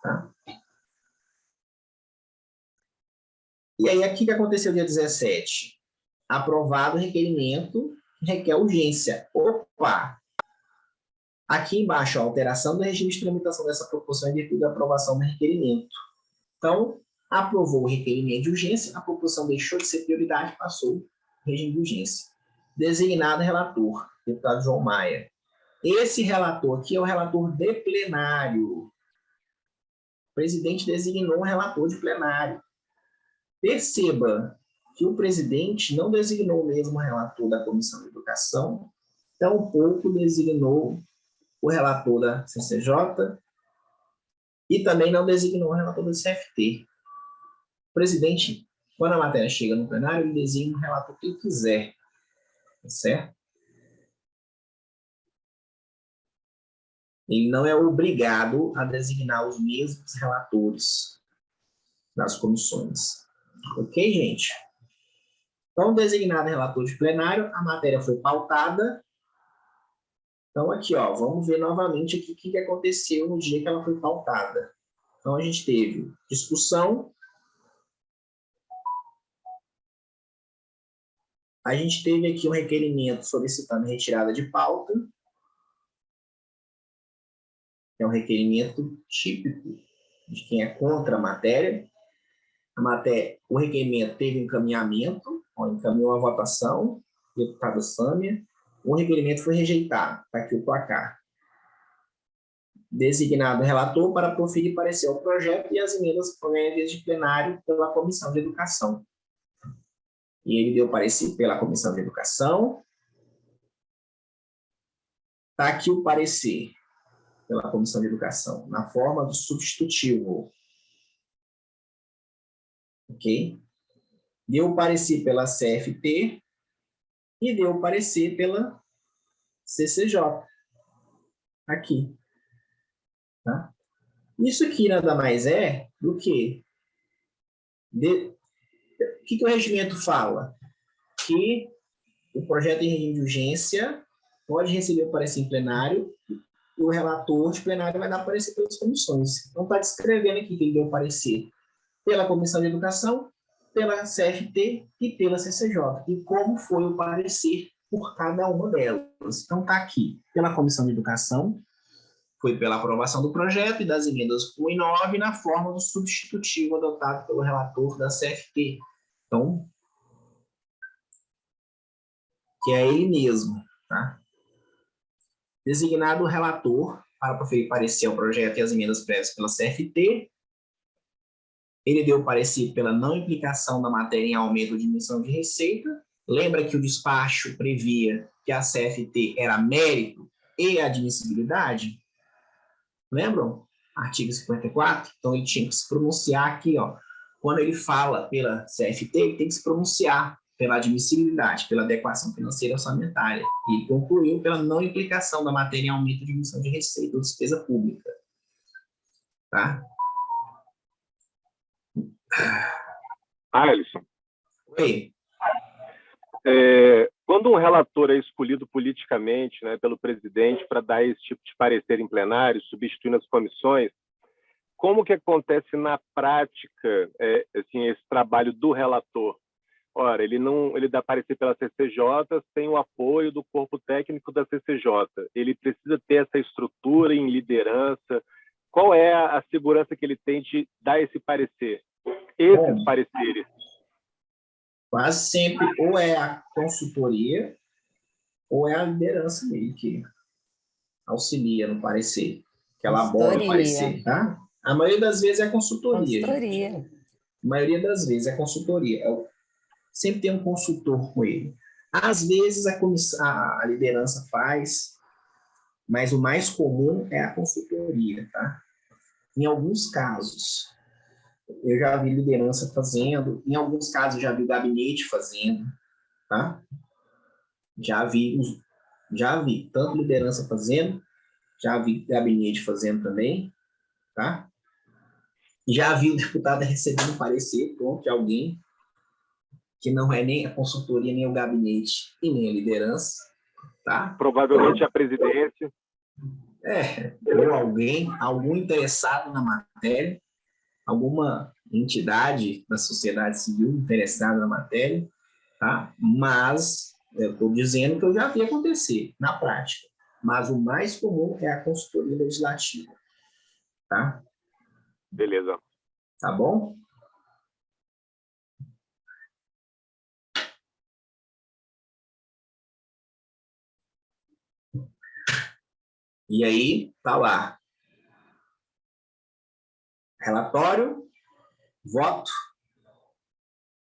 Tá? E aí, aqui que aconteceu dia 17? Aprovado o requerimento que requer urgência. Opa! Aqui embaixo, a alteração do regime de tramitação dessa proposição em virtude da aprovação do requerimento. Então, aprovou o requerimento de urgência, a proposição deixou de ser prioridade, passou o regime de urgência. Designado relator, deputado João Maia. Esse relator aqui é o relator de plenário. O presidente designou um relator de plenário. Perceba que o presidente não designou o mesmo relator da Comissão de Educação, tampouco designou o relator da CCJ e também não designou o relator da CFT. O presidente, quando a matéria chega no plenário, ele designa o relator que ele quiser, certo? Ele não é obrigado a designar os mesmos relatores das comissões. Ok, gente? Então, designado relator de plenário, a matéria foi pautada. Então, aqui, ó, vamos ver novamente aqui o que aconteceu no dia que ela foi pautada. Então, a gente teve discussão, a gente teve aqui um requerimento solicitando retirada de pauta, que é um requerimento típico de quem é contra a matéria. O requerimento teve encaminhamento, encaminhou a votação, deputado Sâmia, o requerimento foi rejeitado, está aqui o placar. Designado relator para proferir parecer ao projeto e as emendas prévias de plenário pela Comissão de Educação. E ele deu parecer pela Comissão de Educação. Está aqui o parecer pela Comissão de Educação, na forma do substitutivo. Ok? Deu parecer pela CFT e deu parecer pela CCJ. Aqui. Tá? Isso aqui nada mais é do que... O que o regimento fala? Que o projeto em regime de urgência pode receber o parecer em plenário e o relator de plenário vai dar parecer pelas comissões. Então, está descrevendo aqui que ele deu parecer pela Comissão de Educação, pela CFT e pela CCJ. E como foi o parecer por cada uma delas. Então, está aqui. Pela Comissão de Educação, foi pela aprovação do projeto e das emendas 1 e 9 na forma do substitutivo adotado pelo relator da CFT. Então, que é ele mesmo. Tá? Designado o relator para proferir parecer ao projeto e as emendas prévias pela CFT, ele deu parecer pela não implicação da matéria em aumento ou diminuição de receita. Lembra que o despacho previa que a CFT era mérito e admissibilidade? Lembram? Artigo 54. Então, ele tinha que se pronunciar aqui, ó. Quando ele fala pela CFT, ele tem que se pronunciar pela admissibilidade, pela adequação financeira orçamentária. E concluiu pela não implicação da matéria em aumento ou diminuição de receita ou despesa pública. Tá? Alisson. Oi. Quando um relator é escolhido politicamente, né, pelo presidente para dar esse tipo de parecer em plenário, substituindo as comissões, como que acontece na prática assim, esse trabalho do relator? Ora, ele dá parecer pela CCJ sem o apoio do corpo técnico da CCJ. Ele precisa ter essa estrutura em liderança. Qual é a segurança que ele tem de dar esse parecer? Esses pareceres? Quase sempre ou é a consultoria ou é a liderança dele que auxilia no parecer, que elabora o parecer, tá? A maioria das vezes é a consultoria. Consultoria. A maioria das vezes é a consultoria. Sempre tem um consultor com ele. Às vezes a liderança faz, mas o mais comum é a consultoria, tá? Em alguns casos, eu já vi liderança fazendo, em alguns casos eu já vi o gabinete fazendo, tá? Já vi tanto liderança fazendo, já vi gabinete fazendo também, tá? Já vi o deputado recebendo parecer pronto de alguém que não é nem a consultoria, nem o gabinete e nem a liderança, tá? Provavelmente a presidência. Ou algum interessado na matéria, alguma entidade da sociedade civil interessada na matéria, tá? Mas eu estou dizendo que eu já vi acontecer na prática. Mas o mais comum é a consultoria legislativa, tá? Beleza. Tá bom? E aí, tá lá. Relatório, voto,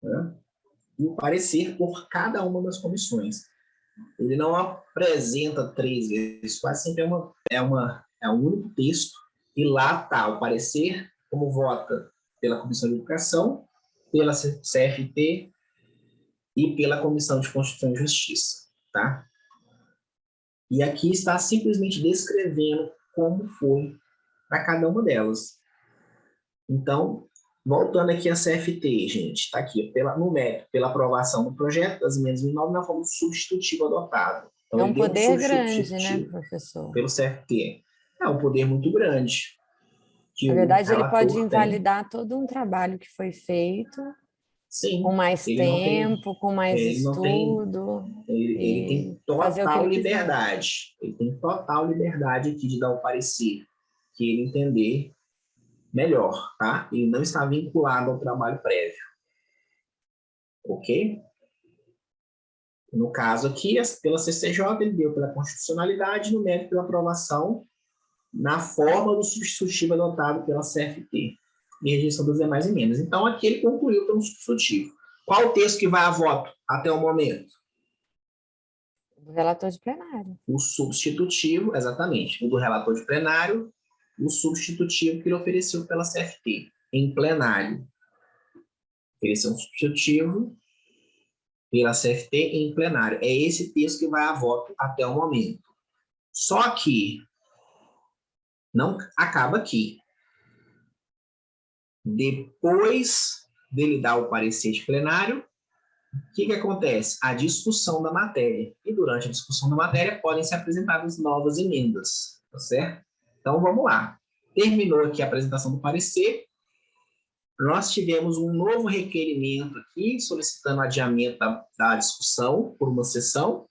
né? E o parecer por cada uma das comissões. ele não apresenta 3 vezes, quase sempre é um único texto, e lá está o parecer, como vota pela Comissão de Educação, pela CFT e pela Comissão de Constituição e Justiça, tá? E aqui está simplesmente descrevendo como foi para cada uma delas. Então, voltando aqui à CFT, gente, está aqui, no mérito, pela aprovação do projeto das emendas 2009 na forma substitutiva adotada. Então, É um poder grande, né, professor? pelo CFT. É um poder muito grande. Na verdade, ele pode tem. invalidar todo um trabalho que foi feito, Sim, com mais tempo, com mais ele não tem, estudo, ele tem fazer o que total ele quiser. liberdade. Ele tem total liberdade aqui de dar o parecer que ele entender melhor, tá? Ele não está vinculado ao trabalho prévio. Ok? No caso aqui, pela CCJ, ele deu pela constitucionalidade, no mérito pela aprovação, na forma do substitutivo adotado pela CFT e rejeição das demais emendas. Então, aqui ele concluiu pelo substitutivo. Qual o texto que vai a voto até o momento? Do relator de plenário. O substitutivo, exatamente, o do relator de plenário, o substitutivo que ele ofereceu pela CFT, em plenário. Ofereceu um substitutivo pela CFT em plenário. É esse texto que vai a voto até o momento. Só que não acaba aqui. Depois dele dar o parecer de plenário, o que acontece? A discussão da matéria. E durante a discussão da matéria podem ser apresentadas novas emendas, tá certo? Então, vamos lá. Terminou aqui a apresentação do parecer. Nós tivemos um novo requerimento aqui, solicitando adiamento da discussão por uma sessão,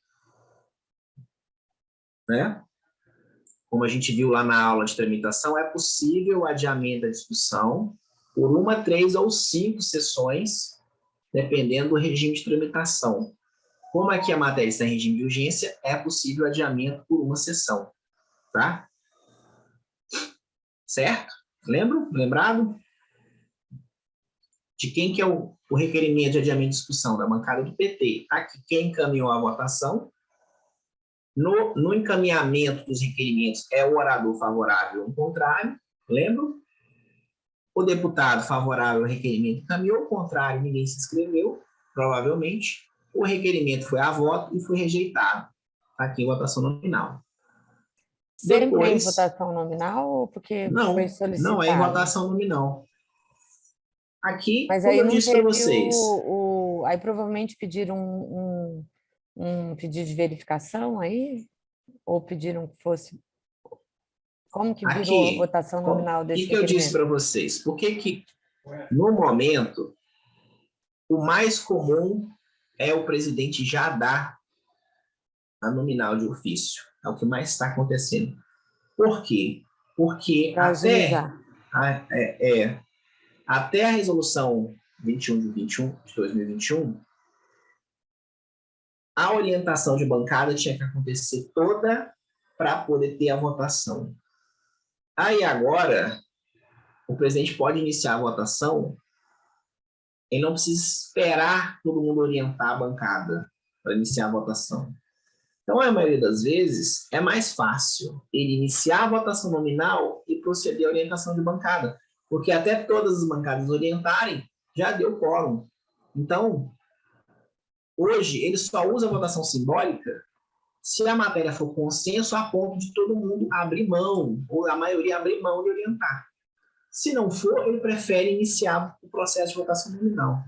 né? Como a gente viu lá na aula de tramitação, é possível o adiamento da discussão por 1, 3 ou 5 sessões, dependendo do regime de tramitação. Como aqui a matéria está em regime de urgência, é possível adiamento por uma sessão, tá? Certo? Lembrado? De quem que é o requerimento de adiamento de discussão? Da bancada do PT. Aqui, quem encaminhou a votação. No encaminhamento dos requerimentos, é o orador favorável ou contrário, lembra? O deputado favorável ao requerimento encaminhou, o contrário, ninguém se inscreveu, provavelmente. O requerimento foi a voto e foi rejeitado. Aqui, votação nominal. Sempre em votação nominal ou porque foi solicitado? Não, é em votação nominal. Aqui, mas como aí eu não disse para vocês. Aí provavelmente pediram um pedido de verificação aí? Ou pediram que fosse... Como que virou a votação nominal desse requerimento? O que eu disse para vocês? Porque no momento, o mais comum é o presidente já dar a nominal de ofício. É o que mais está acontecendo. Por quê? Porque até a resolução 21 de 2021, a orientação de bancada tinha que acontecer toda para poder ter a votação. Aí agora, o presidente pode iniciar a votação, ele não precisa esperar todo mundo orientar a bancada para iniciar a votação. Então, a maioria das vezes, é mais fácil ele iniciar a votação nominal e proceder à orientação de bancada, porque até todas as bancadas orientarem, já deu quórum. Então, hoje, ele só usa a votação simbólica se a matéria for consenso a ponto de todo mundo abrir mão, ou a maioria abrir mão de orientar. Se não for, ele prefere iniciar o processo de votação nominal.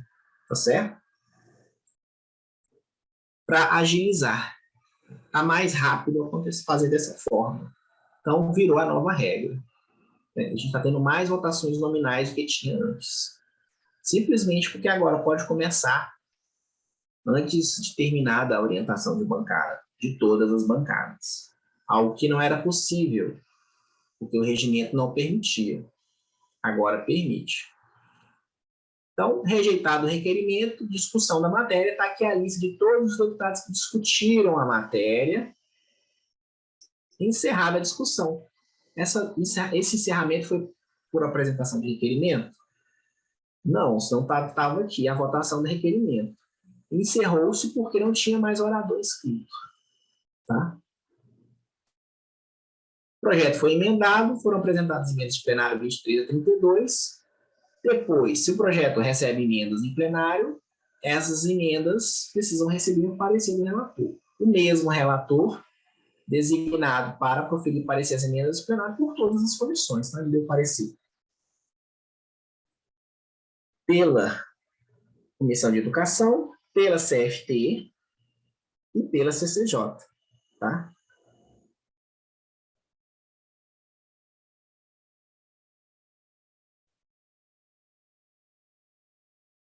Tá certo? Para agilizar. Tá mais rápido fazer dessa forma. Então, virou a nova regra. A gente está tendo mais votações nominais do que tinha antes. Simplesmente porque agora pode começar antes de terminar a orientação de bancada, de todas as bancadas. Algo que não era possível, porque o regimento não permitia. Agora permite. Então, rejeitado o requerimento, discussão da matéria, está aqui a lista de todos os deputados que discutiram a matéria, encerrada a discussão. Esse encerramento foi por apresentação de requerimento? Não, senão estava aqui a votação do requerimento. Encerrou-se porque não tinha mais orador inscrito. Tá? O projeto foi emendado, foram apresentadas emendas de plenário 23 a 32. Depois, se o projeto recebe emendas em plenário, essas emendas precisam receber o parecer do relator. O mesmo relator, designado para proferir parecer as emendas de plenário por todas as comissões, tá? Ele deu parecer pela Comissão de Educação, pela CFT e pela CCJ, tá?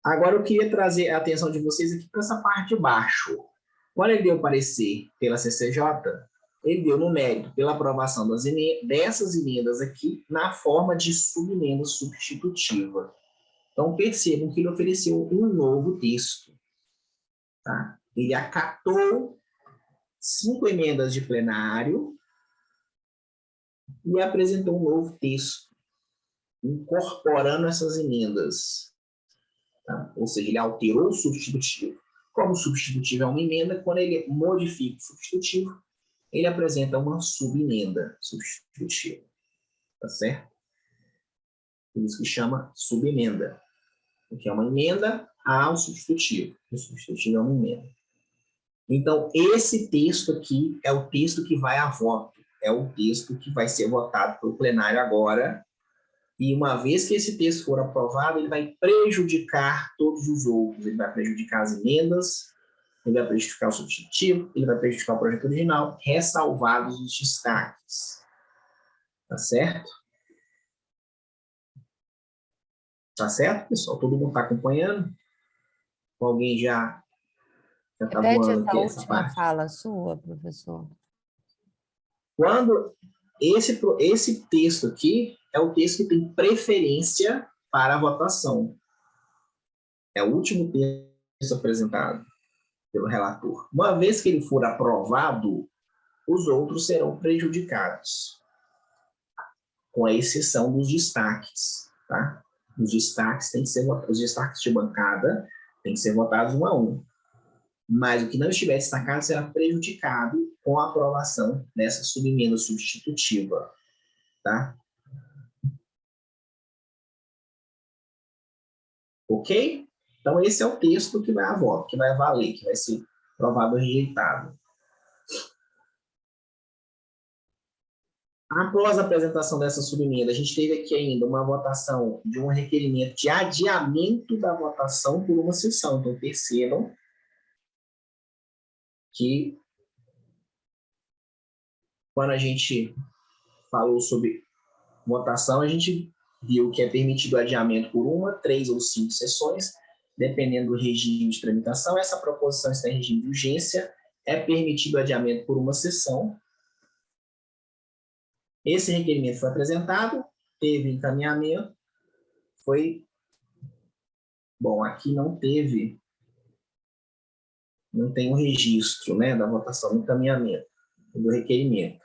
Agora eu queria trazer a atenção de vocês aqui para essa parte de baixo. Quando ele deu parecer pela CCJ, ele deu no mérito pela aprovação dessas emendas aqui na forma de subemenda substitutiva. Então, percebam que ele ofereceu um novo texto. Tá? Ele acatou 5 emendas de plenário e apresentou um novo texto, incorporando essas emendas. Tá? Ou seja, ele alterou o substitutivo. Como o substitutivo é uma emenda, quando ele modifica o substitutivo, ele apresenta uma subemenda substitutiva. Tá certo? Por isso que chama subemenda. Porque é uma emenda ao substitutivo. O substitutivo é uma emenda. Então, esse texto aqui é o texto que vai a voto. É o texto que vai ser votado pelo plenário agora. E uma vez que esse texto for aprovado, ele vai prejudicar todos os outros. Ele vai prejudicar as emendas, ele vai prejudicar o substitutivo, ele vai prejudicar o projeto original, ressalvados os destaques. Tá certo? Tá certo, pessoal? Todo mundo está acompanhando? Alguém já está Repete voando essa aqui essa última parte? fala sua, professor. Quando esse texto aqui é o texto que tem preferência para a votação. É o último texto apresentado pelo relator. Uma vez que ele for aprovado, os outros serão prejudicados, com a exceção dos destaques, tá? Os destaques os destaques de bancada têm que ser votados um a um. Mas o que não estiver destacado será prejudicado com a aprovação dessa subemenda substitutiva, tá? Ok? Então, esse é o texto que vai a voto, que vai valer, que vai ser aprovado ou rejeitado. Após a apresentação dessa subemenda, a gente teve aqui ainda uma votação de um requerimento de adiamento da votação por uma sessão. Então, percebam que quando a gente falou sobre votação, a gente viu que é permitido adiamento por 1, 3 ou 5 sessões, dependendo do regime de tramitação. Essa proposição está em regime de urgência, é permitido adiamento por uma sessão. Esse requerimento foi apresentado, teve encaminhamento, foi... Bom, aqui não tem um registro, né, da votação do encaminhamento, do requerimento.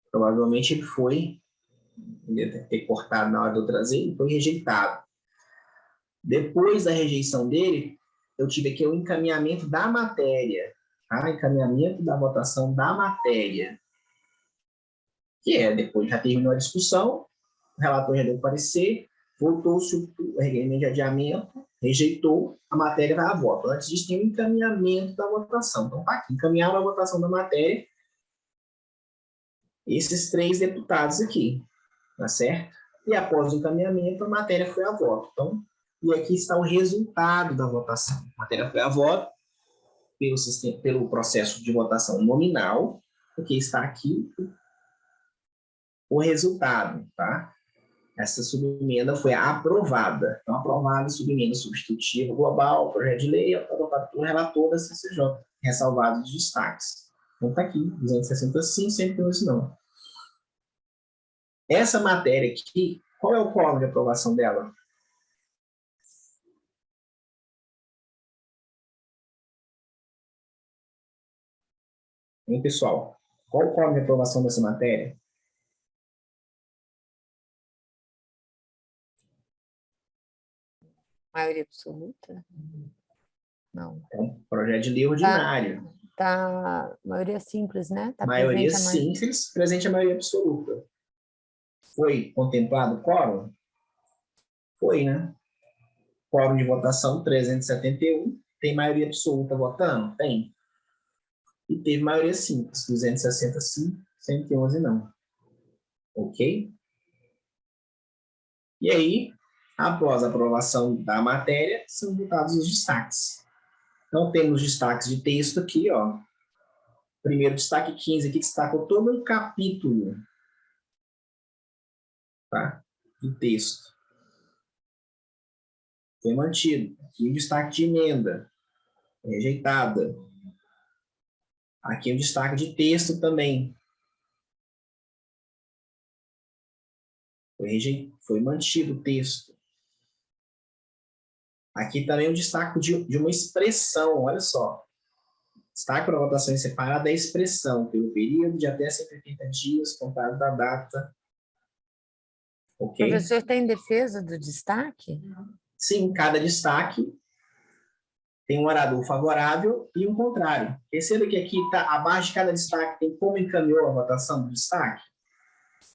Provavelmente ele deve ter cortado na hora de eu trazer, e foi rejeitado. Depois da rejeição dele, eu tive aqui o encaminhamento da matéria, tá? Encaminhamento da votação da matéria. Que é, depois já terminou a discussão, o relator já deu parecer, votou-se o requerimento de adiamento, rejeitou, a matéria vai a voto. Antes disso, tem o encaminhamento da votação. Então, tá aqui, encaminharam a votação da matéria, esses 3 deputados aqui, tá certo? E após o encaminhamento, a matéria foi a voto. Então, e aqui está o resultado da votação. A matéria foi a voto pelo processo de votação nominal, porque está aqui o resultado, tá? Essa subemenda foi aprovada. Então, aprovada a subemenda substitutiva global, projeto de lei, aprovado pelo relator da CCJ, ressalvados os destaques. Então, está aqui, 260 sim, 111 não. Essa matéria aqui, qual é o quórum de aprovação dela? Hein, pessoal? Qual o quórum de aprovação dessa matéria? Maioria absoluta? Não. É um projeto de lei ordinário. Tá, maioria simples, né? Tá Maioria presente a maioria. simples, presente a maioria absoluta. Foi contemplado o quórum? Foi, né? Quórum de votação 371. Tem maioria absoluta votando? Tem. E teve maioria simples, 260 sim, 111 não. Ok? E aí, após a aprovação da matéria, são votados os destaques. Então, temos destaques de texto aqui, ó. Primeiro destaque 15 aqui, destacou todo um capítulo, tá? De texto. Foi mantido. Aqui o destaque de emenda, rejeitada. Aqui o destaque de texto também. Foi mantido o texto. Aqui também o destaque de uma expressão, olha só. Destaque para votação separada é a expressão, pelo período de até 180 dias, contado da data. O Ok? professor tem defesa do destaque? Sim, cada destaque tem um orador favorável e um contrário. Perceba que aqui tá, abaixo de cada destaque tem como encaminhou a votação do destaque.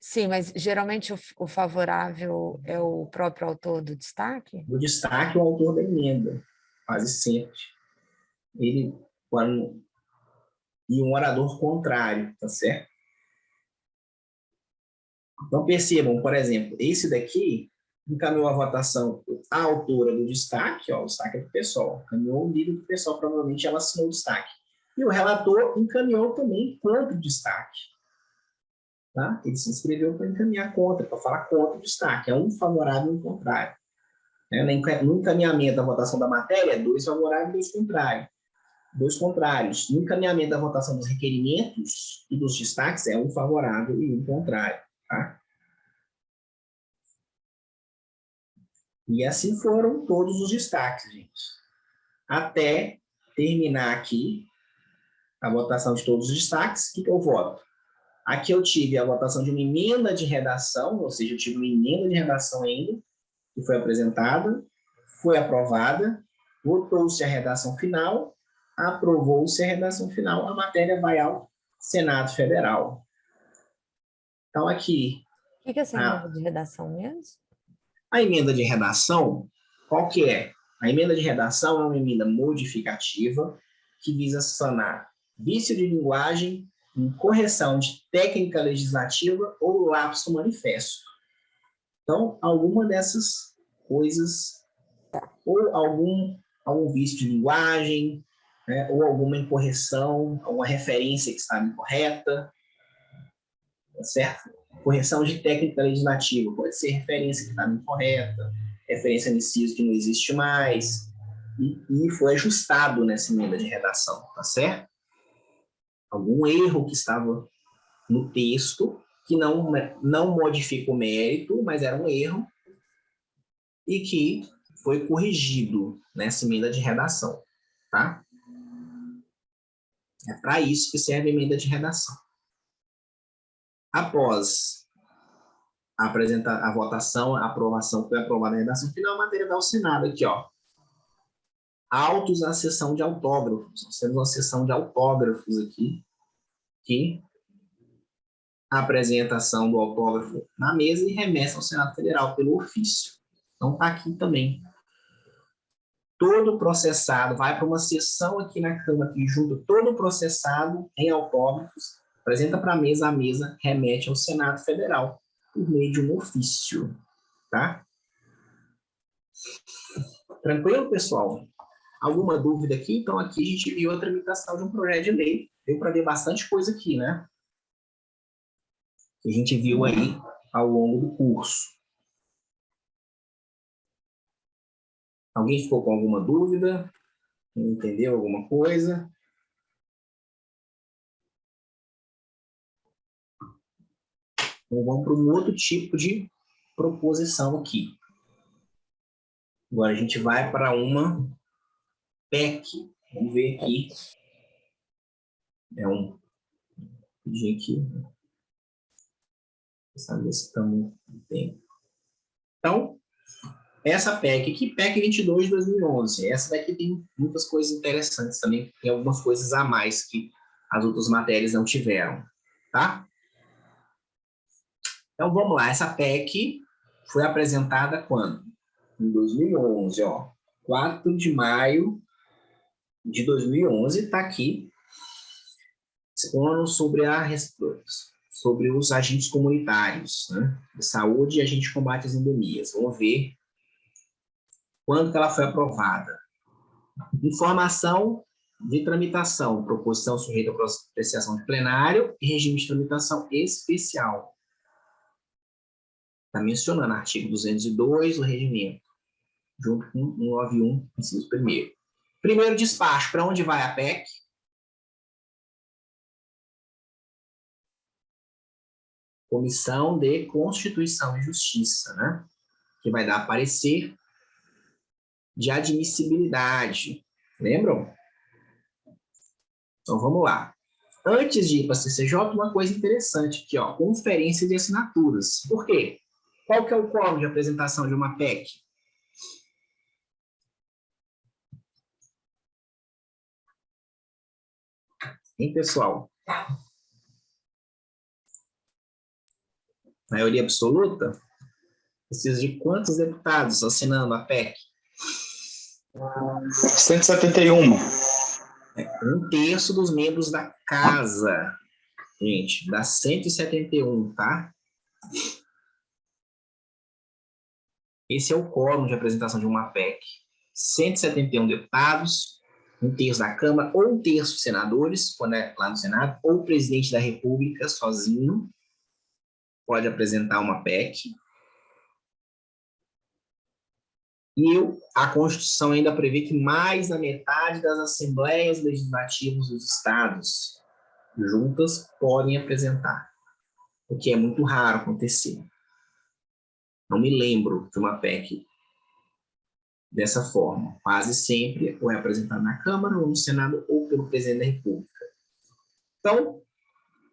Sim, mas geralmente o favorável é o próprio autor do destaque? O destaque é o autor da emenda, quase sempre. Ele, e um orador contrário, tá certo? Então percebam, por exemplo, esse daqui encaminhou a votação a autora do destaque, ó, o destaque é do pessoal, encaminhou o líder do pessoal, provavelmente ela assinou o destaque. E o relator encaminhou também contra o destaque. Tá? Ele se inscreveu para encaminhar contra, para falar contra o destaque. É um favorável e um contrário. No encaminhamento da votação da matéria, 2 favoráveis e 2 contrários. 2 contrários. No encaminhamento da votação dos requerimentos e dos destaques, é um favorável e um contrário. Tá? E assim foram todos os destaques, gente. Até terminar aqui a votação de todos os destaques, o que eu voto? Aqui eu tive a votação de uma emenda de redação, ou seja, eu tive uma emenda de redação ainda, que foi apresentada, foi aprovada, votou-se a redação final, aprovou-se a redação final, a matéria vai ao Senado Federal. Então, aqui, O que é essa emenda de redação mesmo? a emenda de redação, qual que é? A emenda de redação é uma emenda modificativa que visa sanar vício de linguagem, correção de técnica legislativa ou lapso manifesto. Então, alguma dessas coisas, ou algum vício de linguagem, né, ou alguma incorreção, alguma referência que estava incorreta, tá certo? Correção de técnica legislativa, pode ser referência que estava incorreta, referência a inciso que não existe mais, e foi ajustado nessa emenda de redação, tá certo? Algum erro que estava no texto, que não modifica o mérito, mas era um erro, e que foi corrigido nessa emenda de redação, tá? É para isso que serve a emenda de redação. Após apresentar a votação, a aprovação, foi aprovada a redação final, a matéria vai ao Senado aqui, ó. Autos à sessão de autógrafos. Nós temos uma sessão de autógrafos aqui, que a apresentação do autógrafo na mesa e remessa ao Senado Federal pelo ofício. Então, está aqui também. Todo processado vai para uma sessão aqui na Câmara que junta todo processado em autógrafos, apresenta para a mesa remete ao Senado Federal por meio de um ofício, tá? Tranquilo, pessoal? Alguma dúvida aqui? Então, aqui a gente viu a tramitação de um projeto de lei. Deu para ver bastante coisa aqui, né? Que a gente viu aí ao longo do curso. Alguém ficou com alguma dúvida? Não entendeu alguma coisa? Então, vamos para um outro tipo de proposição aqui. Agora a gente vai para uma PEC. Vamos ver aqui. É um aqui. Saber se estamos no tempo. Então, essa PEC aqui, PEC 22 de 2011. Essa daqui tem muitas coisas interessantes também, tem algumas coisas a mais que as outras matérias não tiveram, tá? Então, vamos lá. Essa PEC foi apresentada quando? Em 2011, ó. 4 de maio de 2011, está aqui, expondo sobre os agentes comunitários, né, de saúde e agentes de combate às endemias. Vamos ver quando que ela foi aprovada. Informação de tramitação, proposição sujeita a apreciação de plenário e regime de tramitação especial. Está mencionando artigo 202 do regimento, junto com 191, inciso 1º. Primeiro despacho, para onde vai a PEC? Comissão de Constituição e Justiça, né? Que vai dar parecer de admissibilidade. Lembram? Então, vamos lá. Antes de ir para a CCJ, uma coisa interessante aqui, ó, conferência de assinaturas. Por quê? Qual que é o quórum de apresentação de uma PEC? Hein, pessoal? Maioria absoluta? Precisa de quantos deputados assinando a PEC? 171. Um terço dos membros da casa. Gente, dá 171, tá? Esse é o quórum de apresentação de uma PEC. 171 deputados, um terço da Câmara, ou um terço de senadores, quando é lá no Senado, ou o presidente da República sozinho pode apresentar uma PEC. E a Constituição ainda prevê que mais da metade das assembleias legislativas dos estados juntas podem apresentar, o que é muito raro acontecer. Não me lembro de uma PEC dessa forma. Quase sempre ou é apresentada na Câmara, ou no Senado, ou pelo presidente da República. Então,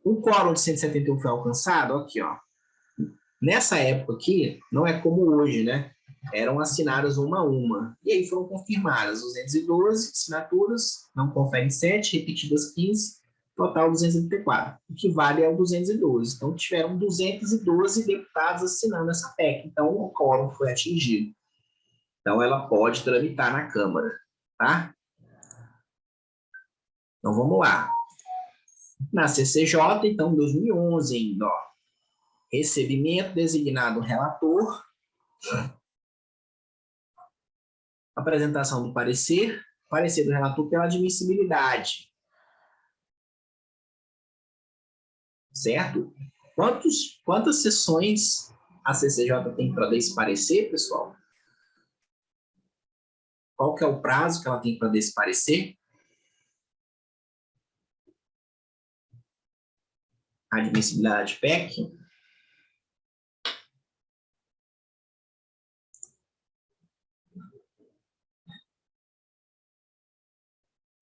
o quórum de 171 foi alcançado, aqui, ó. Nessa época aqui, não é como hoje, né? Eram assinadas uma a uma. E aí foram confirmadas 212 assinaturas, não conferem 7, repetidas 15, total 234, o que vale ao 212. Então, tiveram 212 deputados assinando essa PEC. Então, o quórum foi atingido. Então, ela pode tramitar na Câmara, tá? Então, vamos lá. Na CCJ, então, 2011 ainda, ó. Recebimento, designado relator. Apresentação do parecer. Parecer do relator pela admissibilidade. Certo? Quantas sessões a CCJ tem para dar esse parecer, pessoal? Qual que é o prazo que ela tem para dar esse parecer? Admissibilidade PEC.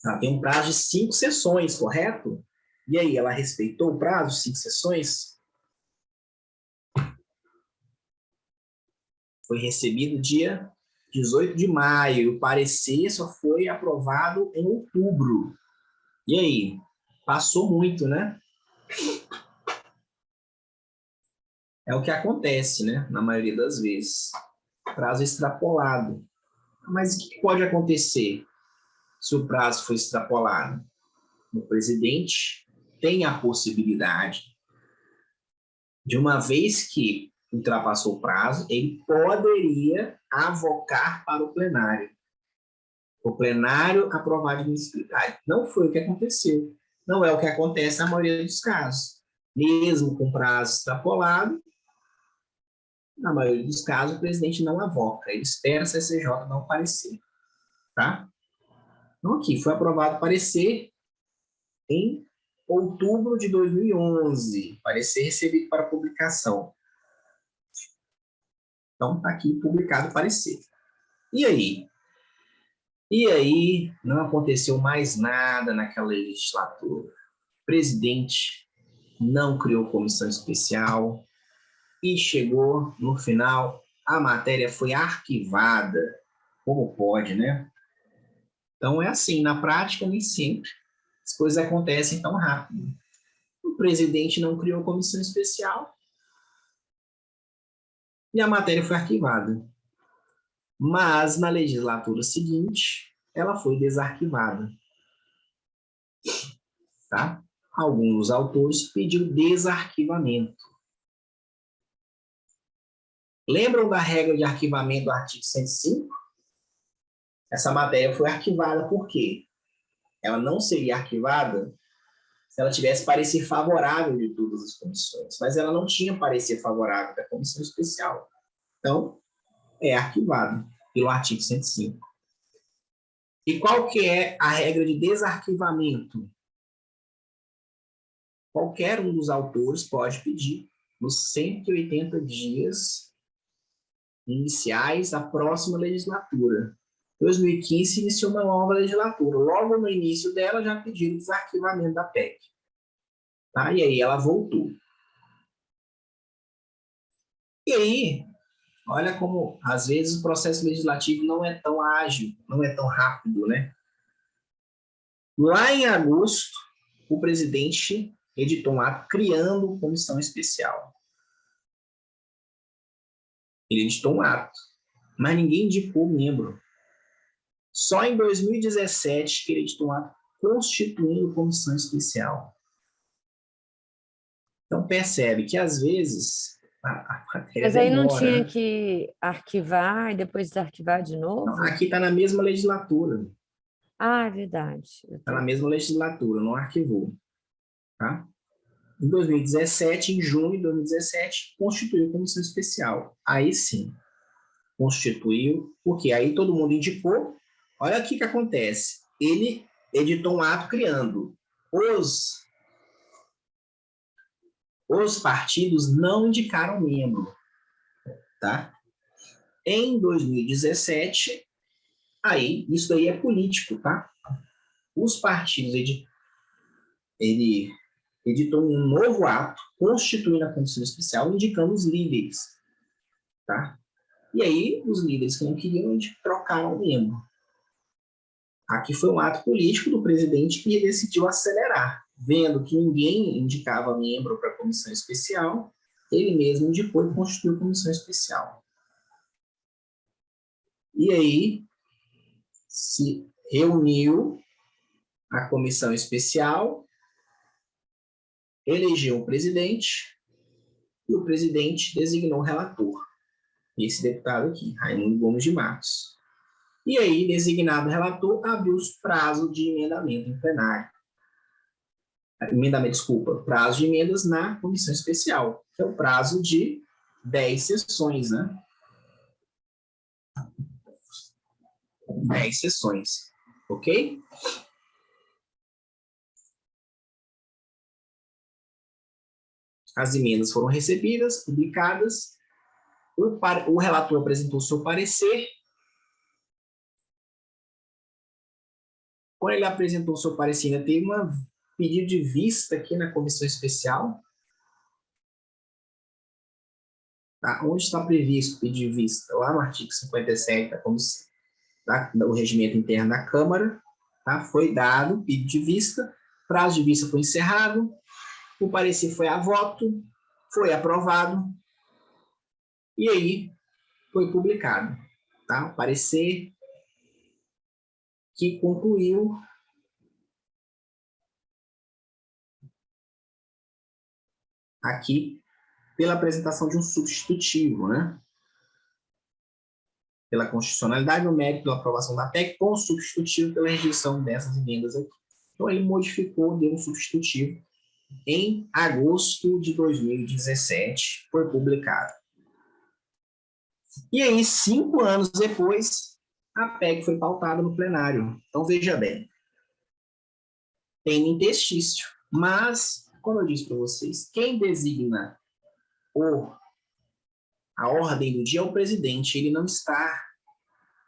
Ela tem um prazo de 5 sessões, correto? E aí, ela respeitou o prazo de 5 sessões? Foi recebido dia 18 de maio. O parecer só foi aprovado em outubro. E aí? Passou muito, né? É o que acontece, né? Na maioria das vezes. Prazo extrapolado. Mas o que pode acontecer se o prazo for extrapolado? O presidente tem a possibilidade de, uma vez que ultrapassou o prazo, ele poderia avocar para o plenário. O plenário aprovar a admissibilidade. Não foi o que aconteceu. Não é o que acontece na maioria dos casos. Mesmo com prazo extrapolado, na maioria dos casos, o presidente não avoca. Ele espera a CCJ dar um parecer. Tá? Então, aqui, foi aprovado o parecer em outubro de 2011. Parecer recebido para publicação. Então, está aqui publicado o parecer. E aí? E aí, não aconteceu mais nada naquela legislatura. O presidente não criou comissão especial e chegou no final a matéria foi arquivada. Como pode, né? Então, é assim, na prática, nem sempre as coisas acontecem tão rápido. O presidente não criou comissão especial e a matéria foi arquivada. Mas, na legislatura seguinte, ela foi desarquivada. Tá? Alguns autores pediram desarquivamento. Lembram da regra de arquivamento do artigo 105? Essa matéria foi arquivada por quê? Ela não seria arquivada se ela tivesse parecer favorável de todas as comissões, mas ela não tinha parecer favorável da comissão especial. Então, é arquivado pelo artigo 105. E qual que é a regra de desarquivamento? Qualquer um dos autores pode pedir nos 180 dias iniciais da próxima legislatura. 2015 iniciou uma nova legislatura. Logo no início dela, já pediram desarquivamento da PEC. Tá? E aí ela voltou. E aí, olha como, às vezes, o processo legislativo não é tão ágil, não é tão rápido, né? Lá em agosto, o presidente editou um ato criando comissão especial. Ele editou um ato, mas ninguém indicou membro. Só em 2017 que ele editou um ato constituindo comissão especial. Então, percebe que, às vezes, a matéria Mas aí não demora, tinha né? que arquivar e depois desarquivar de novo? Não, aqui está na mesma legislatura. Ah, é verdade. Está na mesma legislatura, não arquivou. Tá? Em 2017, em junho de 2017, constituiu comissão especial. Aí sim, constituiu, porque aí todo mundo indicou. Olha o que acontece. Ele editou um ato criando. Os partidos não indicaram membro. Tá? Em 2017, aí, isso aí é político, tá? Os partidos, ele editou um novo ato, constituindo a comissão especial, indicando os líderes, tá? E aí, os líderes que não queriam, trocaram o membro. Aqui foi um ato político do presidente que decidiu acelerar. Vendo que ninguém indicava membro para a comissão especial, ele mesmo indicou e constituiu a comissão especial. E aí, se reuniu a comissão especial, elegeu o presidente e o presidente designou o relator. Esse deputado aqui, Raimundo Gomes de Matos. E aí, designado relator, abriu os prazos de emendamento em plenário. Prazo de emendas na comissão especial, que é o prazo de 10 sessões, né? 10 sessões, ok? As emendas foram recebidas, publicadas, o relator apresentou seu parecer. Quando ele apresentou seu parecer, ainda teve um pedido de vista aqui na comissão especial. Tá? Onde está previsto o pedido de vista? Lá no artigo 57 do regimento interno da Câmara. Tá? Foi dado o pedido de vista, prazo de vista foi encerrado, o parecer foi a voto, foi aprovado, e aí foi publicado. Tá? O parecer que concluiu aqui pela apresentação de um substitutivo, né? Pela constitucionalidade no mérito da aprovação da PEC, com o substitutivo pela rejeição dessas emendas aqui. Então, ele modificou, deu um substitutivo em agosto de 2017, foi publicado. E aí, 5 anos depois, a PEC foi pautada no plenário. Então, veja bem, tem interstício, mas, como eu disse para vocês, quem designa a ordem do dia é o presidente, ele não está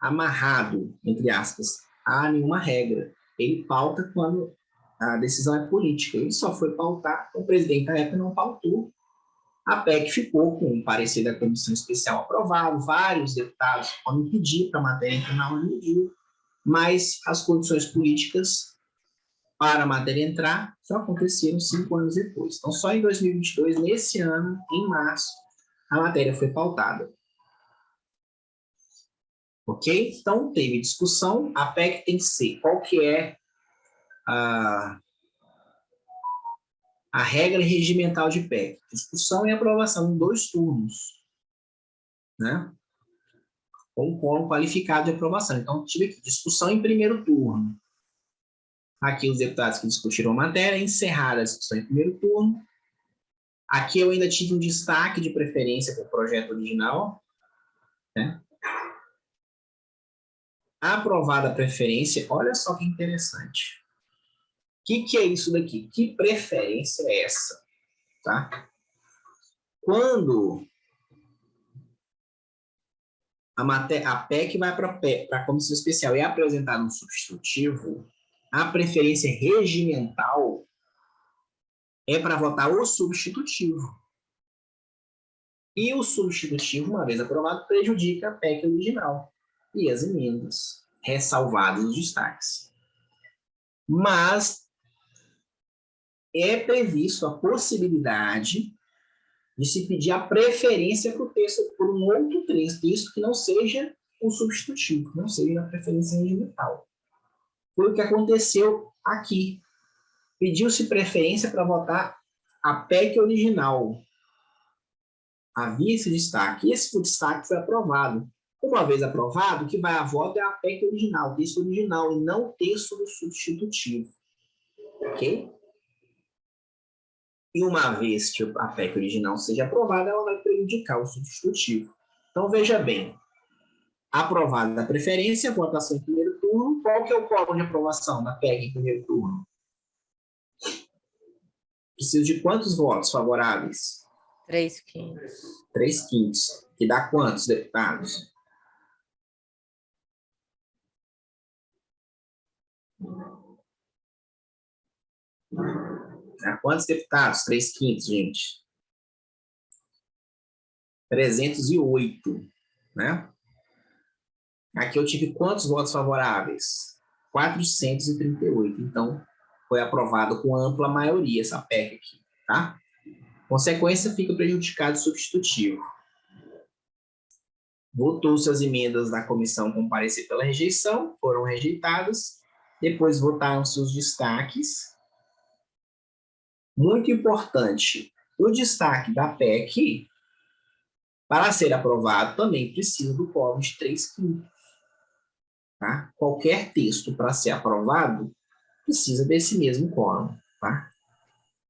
amarrado, entre aspas, a nenhuma regra. Ele pauta quando a decisão é política. Ele só foi pautar, o presidente da época não pautou A PEC ficou com o parecer da comissão especial aprovado, vários deputados podem pedir para a matéria entrar na ordem do dia, mas as condições políticas para a matéria entrar só aconteceram 5 anos depois. Então, só em 2022, nesse ano, em março, a matéria foi pautada. Ok? Então, teve discussão. A PEC tem que ser qual que é a regra regimental de PEC. Discussão e aprovação em 2 turnos. Né? Com um quórum qualificado de aprovação. Então, tive aqui discussão em primeiro turno. Aqui os deputados que discutiram a matéria, encerraram a discussão em primeiro turno. Aqui eu ainda tive um destaque de preferência para o projeto original. Né? Aprovada a preferência, olha só que interessante. O que é isso daqui? Que preferência é essa? Tá? Quando a PEC vai para a comissão especial e é apresentado um substitutivo, a preferência regimental é para votar o substitutivo. E o substitutivo, uma vez aprovado, prejudica a PEC original e as emendas, ressalvados os destaques. Mas é previsto a possibilidade de se pedir a preferência para o texto, por um outro texto que não seja o substitutivo, que não seja a preferência regimental. Foi o que aconteceu aqui. Pediu-se preferência para votar a PEC original. Havia esse destaque. E esse destaque foi aprovado. Uma vez aprovado, o que vai a voto é a PEC original, o texto original, e não o texto do substitutivo. Ok? E uma vez que a PEC original seja aprovada, ela vai prejudicar o substitutivo. Então, veja bem. Aprovada a preferência, votação em primeiro turno. Qual que é o quórum de aprovação da PEC em primeiro turno? Preciso de quantos votos favoráveis? 3/5. 3/5. Que dá quantos deputados? Dá quantos deputados? 3/5, gente. 308, né? Aqui eu tive quantos votos favoráveis? 438. Então, foi aprovado com ampla maioria essa PEC aqui, tá? Consequência, fica prejudicado o substitutivo. Votou-se as emendas da comissão com parecer pela rejeição, foram rejeitadas. Depois votaram-se os destaques. Muito importante, o destaque da PEC, para ser aprovado, também precisa do quórum de 3/5. Tá? Qualquer texto para ser aprovado precisa desse mesmo quórum. Tá?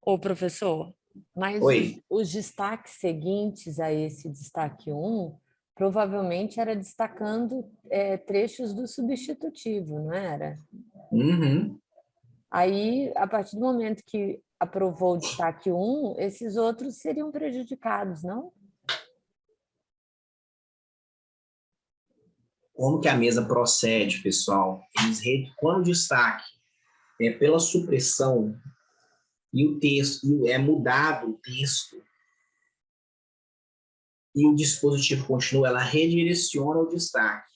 Ô, professor, mas os destaques seguintes a esse destaque 1, provavelmente era destacando trechos do substitutivo, não era? Uhum. Aí, a partir do momento que aprovou o destaque 1, esses outros seriam prejudicados, não? Como que a mesa procede, pessoal? Quando o destaque é pela supressão e o texto é mudado o texto e o dispositivo continua, ela redireciona o destaque.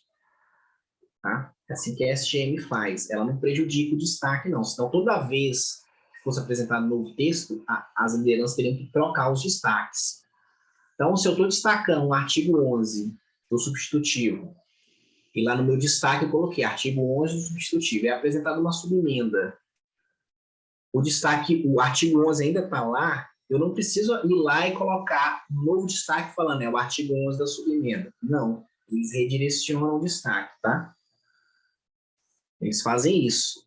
Tá? É assim que a SGM faz. Ela não prejudica o destaque, não. Senão, toda vez que fosse apresentado um novo texto, as lideranças teriam que trocar os destaques. Então, se eu estou destacando o artigo 11 do substitutivo, e lá no meu destaque eu coloquei artigo 11 do substitutivo, é apresentada uma subemenda. O artigo 11 ainda está lá, eu não preciso ir lá e colocar um novo destaque falando, o artigo 11 da subemenda. Não, eles redirecionam o destaque, tá? Eles fazem isso.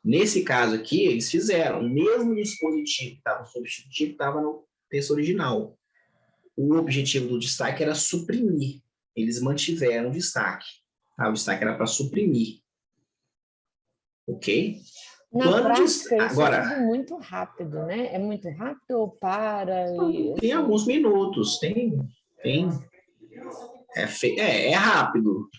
Nesse caso aqui, eles fizeram o mesmo dispositivo que estava no substitutivo, estava no texto original. O objetivo do destaque era suprimir. Eles mantiveram o destaque. Tá? O destaque era para suprimir. Ok? Na prática, isso é tudo muito rápido, né? É muito rápido ou para? Tem alguns minutos. É rápido.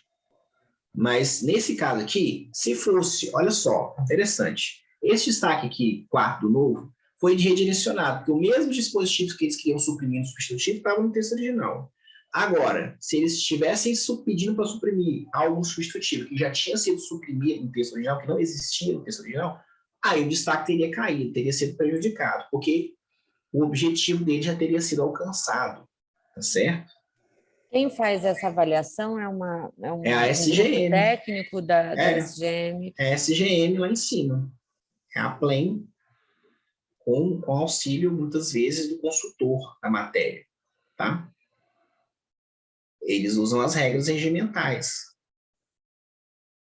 Mas, nesse caso aqui, se fosse, olha só, interessante, esse destaque aqui, quarto do novo, foi redirecionado, porque os mesmos dispositivos que eles queriam suprimir no substitutivo estavam no texto original. Agora, se eles estivessem pedindo para suprimir algo substitutivo que já tinha sido suprimido no texto original, que não existia no texto original, aí o destaque teria caído, teria sido prejudicado, porque o objetivo dele já teria sido alcançado, tá certo? Quem faz essa avaliação é É a um grupo SGM. técnico da É SGM. a SGM lá em cima. É a PLEN, com auxílio, muitas vezes, do consultor da matéria, tá? Eles usam as regras regimentais,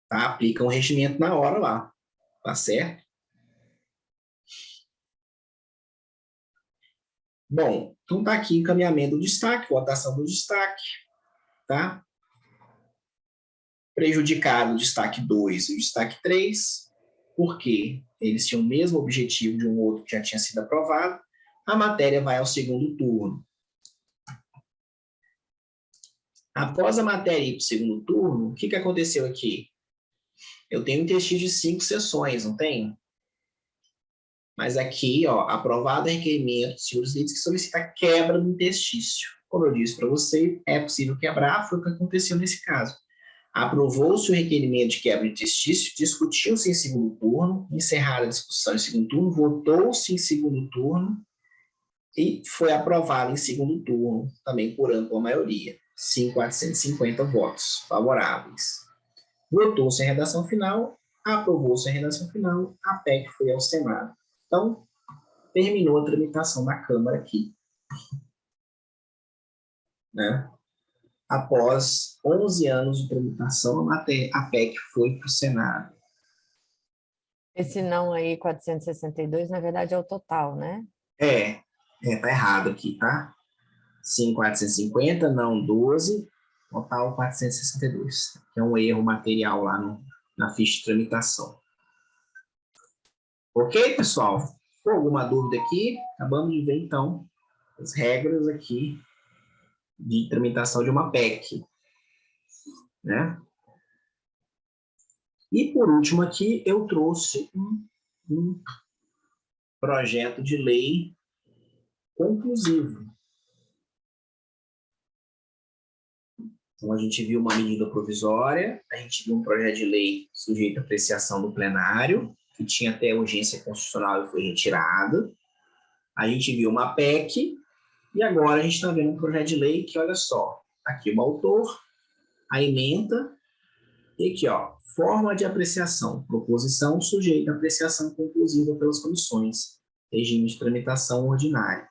tá? Aplicam o regimento na hora lá, tá certo? Bom, então tá aqui encaminhamento do destaque, votação do destaque, tá? Prejudicado o destaque 2 e o destaque 3, porque eles tinham o mesmo objetivo de um outro que já tinha sido aprovado, a matéria vai ao segundo turno. Após a matéria ir para o segundo turno, o que aconteceu aqui? Eu tenho um interstício de 5 sessões, não tenho? Mas aqui, ó, aprovado o requerimento, senhores líderes que solicita a quebra do interstício. Como eu disse para você, é possível quebrar, foi o que aconteceu nesse caso. Aprovou-se o requerimento de quebra de interstício, discutiu-se em segundo turno, encerrada a discussão em segundo turno, votou-se em segundo turno e foi aprovado em segundo turno, também por ampla maioria, 5.450 votos favoráveis. Votou-se a redação final, aprovou-se a redação final, a PEC foi ao Senado. Então, terminou a tramitação na Câmara aqui, né? Após 11 anos de tramitação, a PEC foi para o Senado. Esse não aí, 462, na verdade é o total, né? Tá errado aqui, tá? 5.450, não 12, total 462. Que é um erro material lá na ficha de tramitação. Ok, pessoal? Com alguma dúvida aqui? Acabamos de ver, então, as regras aqui de tramitação de uma PEC, né? E, por último, aqui, eu trouxe um projeto de lei conclusivo. Então, a gente viu uma medida provisória, a gente viu um projeto de lei sujeito à apreciação do plenário, que tinha até urgência constitucional e foi retirado. A gente viu uma PEC, e agora a gente está vendo um projeto de lei que, olha só, aqui o autor, a ementa, e aqui, ó, forma de apreciação, proposição sujeita à apreciação conclusiva pelas comissões, regime de tramitação ordinária,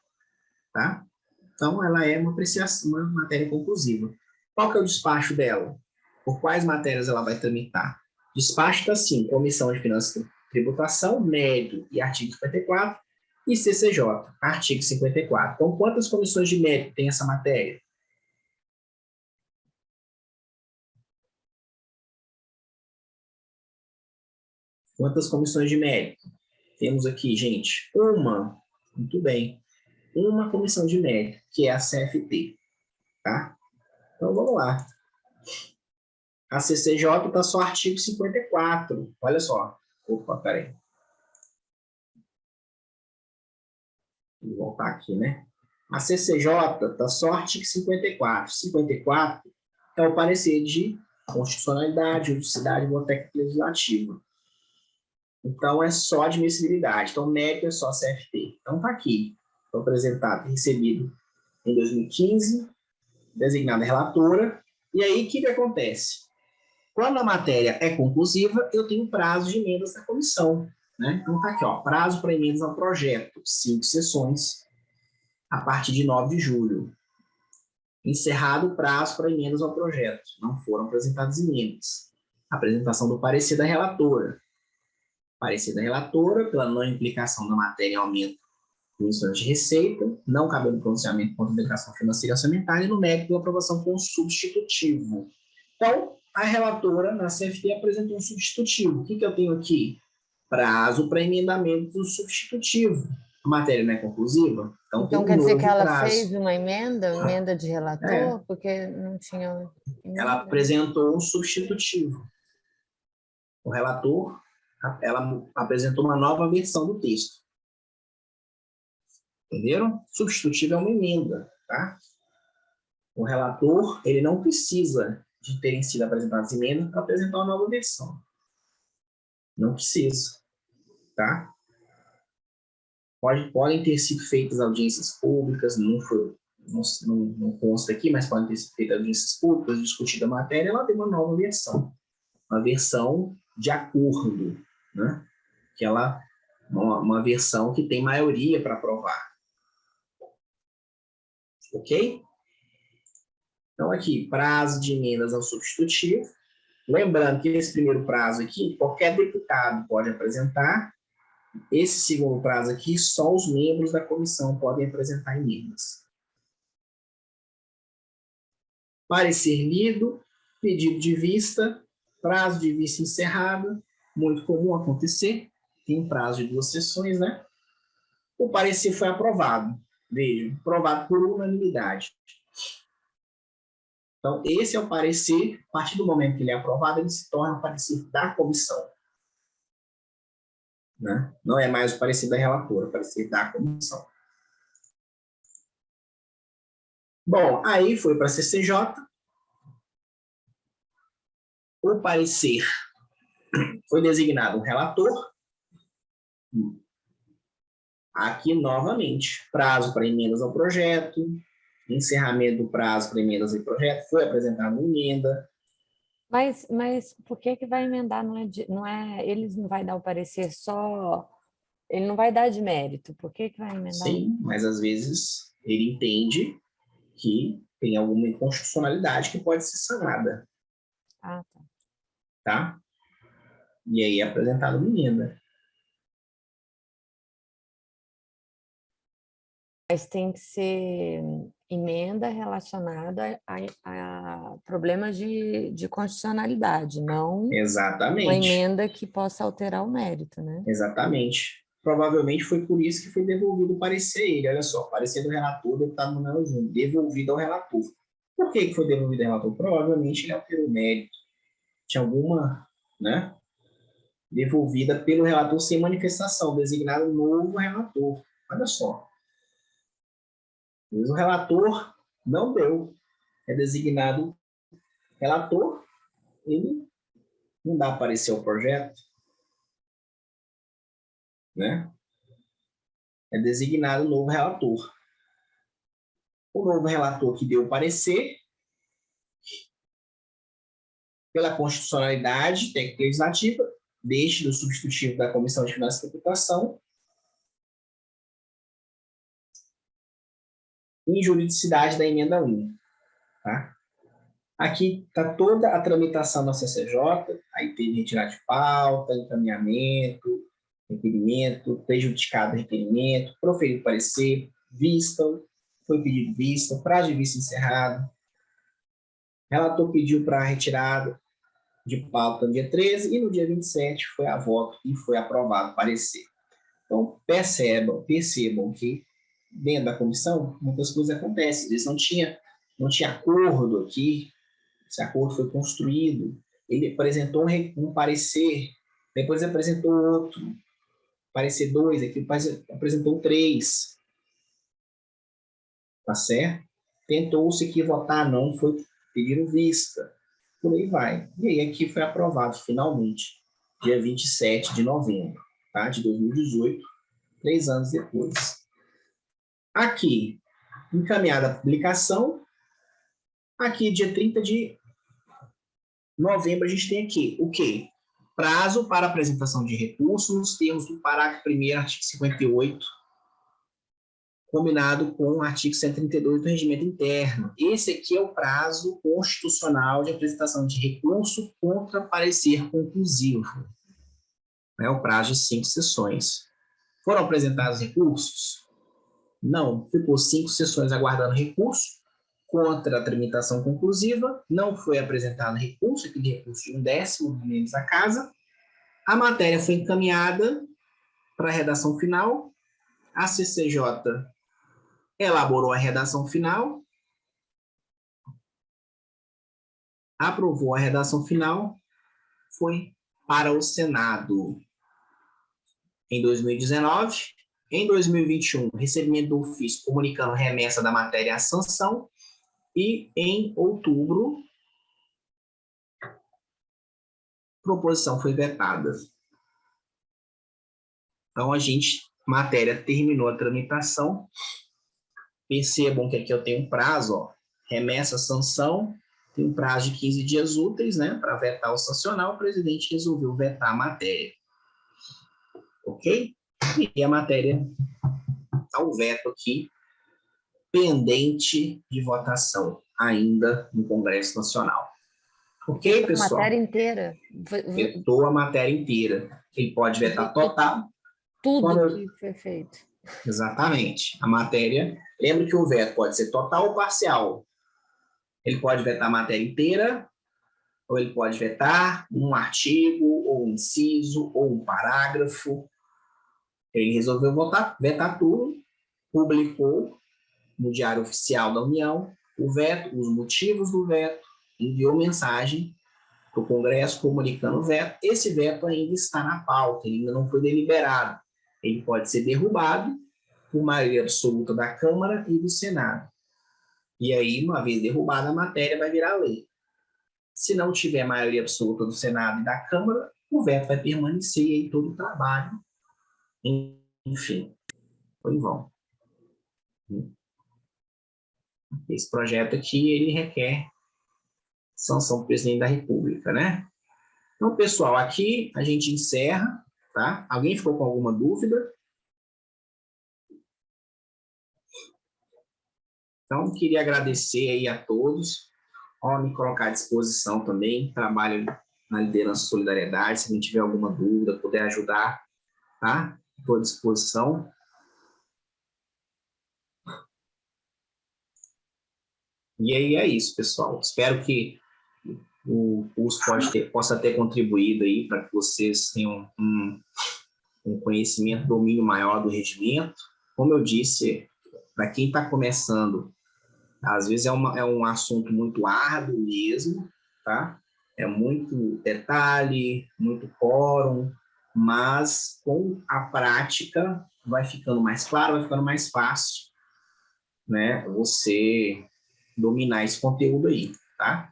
tá? Então, ela é uma apreciação, uma matéria conclusiva. Qual que é o despacho dela? Por quais matérias ela vai tramitar? Despacho está assim, Comissão de Finanças e Tributação, mérito e artigo 54, e CCJ, artigo 54. Então, quantas comissões de mérito tem essa matéria? Quantas comissões de mérito? Temos aqui, gente, uma. Muito bem. Uma comissão de mérito, que é a CFT. Tá? Então, vamos lá. A CCJ está só artigo 54. Olha só. Opa, peraí. Vou voltar aqui, né? A CCJ está só artigo 54. 54 é o parecer de constitucionalidade, juridicidade e boa técnica legislativa. Então, é só admissibilidade. Então, mérito é só CFT. Então, está aqui. Foi apresentado e recebido em 2015, designada relatora. E aí, o que acontece? Quando a matéria é conclusiva, eu tenho prazo de emendas da comissão, né? Então, está aqui, ó, prazo para emendas ao projeto, 5 sessões, a partir de 9 de julho. Encerrado o prazo para emendas ao projeto. Não foram apresentadas emendas. Apresentação do parecer da relatora. Parecer da relatora, pela não implicação da matéria em aumento do instrumento de receita, não cabendo pronunciamento contra a declaração financeira e orçamentária, e no mérito da aprovação com substitutivo. Então, a relatora, na CFT, apresentou um substitutivo. O que eu tenho aqui? Prazo para emendamento do substitutivo. A matéria não é conclusiva? Então Quer dizer que ela prazo. fez uma emenda de relator, porque não tinha emenda. Ela apresentou um substitutivo. O relator, ela apresentou uma nova versão do texto. Entenderam? Substitutivo é uma emenda, tá? O relator, ele não precisa de terem sido apresentadas emendas para apresentar uma nova versão. Não precisa, tá? Podem ter sido feitas audiências públicas, não consta aqui, mas podem ter sido feitas audiências públicas, discutida a matéria, ela tem uma nova versão. Uma versão de acordo, né? Que ela, uma versão que tem maioria para aprovar. Ok? Então, aqui, prazo de emendas ao substitutivo. Lembrando que esse primeiro prazo aqui, qualquer deputado pode apresentar. Esse segundo prazo aqui, só os membros da comissão podem apresentar emendas. Parecer lido, pedido de vista, prazo de vista encerrado, muito comum acontecer, tem prazo de 2 sessões, né? O parecer foi aprovado. Vejam, aprovado por unanimidade. Então, esse é o parecer, a partir do momento que ele é aprovado, ele se torna o parecer da comissão. Né? Não é mais o parecer da relatora, é o parecer da comissão. Bom, aí foi para a CCJ. O parecer foi designado um relator. Aqui, novamente, prazo para emendas ao projeto, encerramento do prazo para emendas ao projeto, foi apresentada uma emenda. Mas por que vai emendar? Eles não vai dar o parecer só, ele não vai dar de mérito. Por que vai emendar? Sim, mas às vezes ele entende que tem alguma inconstitucionalidade que pode ser sanada. Ah, tá. Tá? E aí é apresentada uma emenda. Mas tem que ser emenda relacionada a problemas de constitucionalidade, não Exatamente. uma emenda que possa alterar o mérito, né? Exatamente. Provavelmente foi por isso que foi devolvido o parecer a ele. Olha só, parecer do relator, deputado Manuel Júnior, devolvido ao relator. Por que foi devolvido ao relator? Provavelmente ele alterou o mérito. Tinha alguma, né, devolvida pelo relator sem manifestação, designado um novo relator. Olha só. Mas o relator não deu. É designado relator, ele não dá parecer ao projeto, né? É designado um novo relator. O novo relator que deu o parecer, pela constitucionalidade técnica legislativa, deixe do substitutivo da Comissão de Finanças e Tributação, injuridicidade da emenda 1. Tá? Aqui está toda a tramitação da CCJ, aí teve retirada de pauta, encaminhamento, requerimento, prejudicado requerimento, proferido parecer, vista, foi pedido vista, prazo de vista encerrado, relator pediu para retirada de pauta no dia 13 e no dia 27 foi a voto e foi aprovado o parecer. Então, percebam que dentro da comissão muitas coisas acontecem. Às vezes não tinha acordo aqui, esse acordo foi construído, ele apresentou um parecer, depois apresentou outro, parecer 2, aqui apresentou 3. Tá certo? Tentou-se aqui votar não, foi pedir vista. Por aí vai. E aí aqui foi aprovado finalmente, dia 27 de novembro, tá? De 2018, 3 anos depois. Aqui, encaminhada a publicação. Aqui, dia 30 de novembro, a gente tem aqui o quê? Prazo para apresentação de recursos nos termos do parágrafo 1º, artigo 58, combinado com o artigo 132 do regimento interno. Esse aqui é o prazo constitucional de apresentação de recurso contra parecer conclusivo. É o prazo de 5 sessões. Foram apresentados recursos? Não. Ficou 5 sessões aguardando recurso contra a tramitação conclusiva. Não foi apresentado recurso, aquele recurso de 1/10 dos membros da casa. A matéria foi encaminhada para a redação final. A CCJ elaborou a redação final, aprovou a redação final, foi para o Senado. Em 2019, Em 2021, recebimento do ofício comunicando remessa da matéria à sanção. E em outubro, proposição foi vetada. Então, matéria terminou a tramitação. Percebam que aqui eu tenho um prazo, ó, remessa, sanção, tem um prazo de 15 dias úteis, né, para vetar ou sancionar. O presidente resolveu vetar a matéria. Ok? E a matéria está o veto aqui, pendente de votação, ainda no Congresso Nacional. Ok, pessoal? A matéria inteira. Vetou a matéria inteira. Ele pode vetar total. Tudo que foi feito. Exatamente. A matéria... Lembra que o veto pode ser total ou parcial. Ele pode vetar a matéria inteira, ou ele pode vetar um artigo, ou um inciso, ou um parágrafo. Ele resolveu vetar tudo, publicou no Diário Oficial da União o veto, os motivos do veto, enviou mensagem para o Congresso comunicando o veto. Esse veto ainda está na pauta, ele ainda não foi deliberado. Ele pode ser derrubado por maioria absoluta da Câmara e do Senado. E aí, uma vez derrubada a matéria, vai virar lei. Se não tiver maioria absoluta do Senado e da Câmara, o veto vai permanecer e aí todo o trabalho, enfim, foi em vão. Esse projeto aqui, ele requer sanção do presidente da República, né? Então, pessoal, aqui a gente encerra, tá? Alguém ficou com alguma dúvida? Então, queria agradecer aí a todos. Me colocar à disposição também, trabalho na liderança Solidariedade, se alguém tiver alguma dúvida, puder ajudar, tá? Estou à disposição. E aí é isso, pessoal. Espero que o curso possa ter contribuído aí para que vocês tenham um conhecimento, domínio maior do regimento. Como eu disse, para quem está começando, às vezes é um assunto muito árduo mesmo, tá? É muito detalhe, muito quórum, mas com a prática vai ficando mais claro, vai ficando mais fácil, né? Você dominar esse conteúdo aí, tá?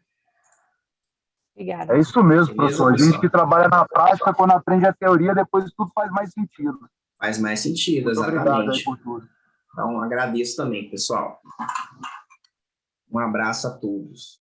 Obrigada. É isso mesmo, Beleza, professor. A gente pessoal? que trabalha na prática, quando aprende a teoria, depois tudo faz mais sentido. Faz mais sentido, Muito exatamente. obrigado aí por tudo. Então, agradeço também, pessoal. Um abraço a todos.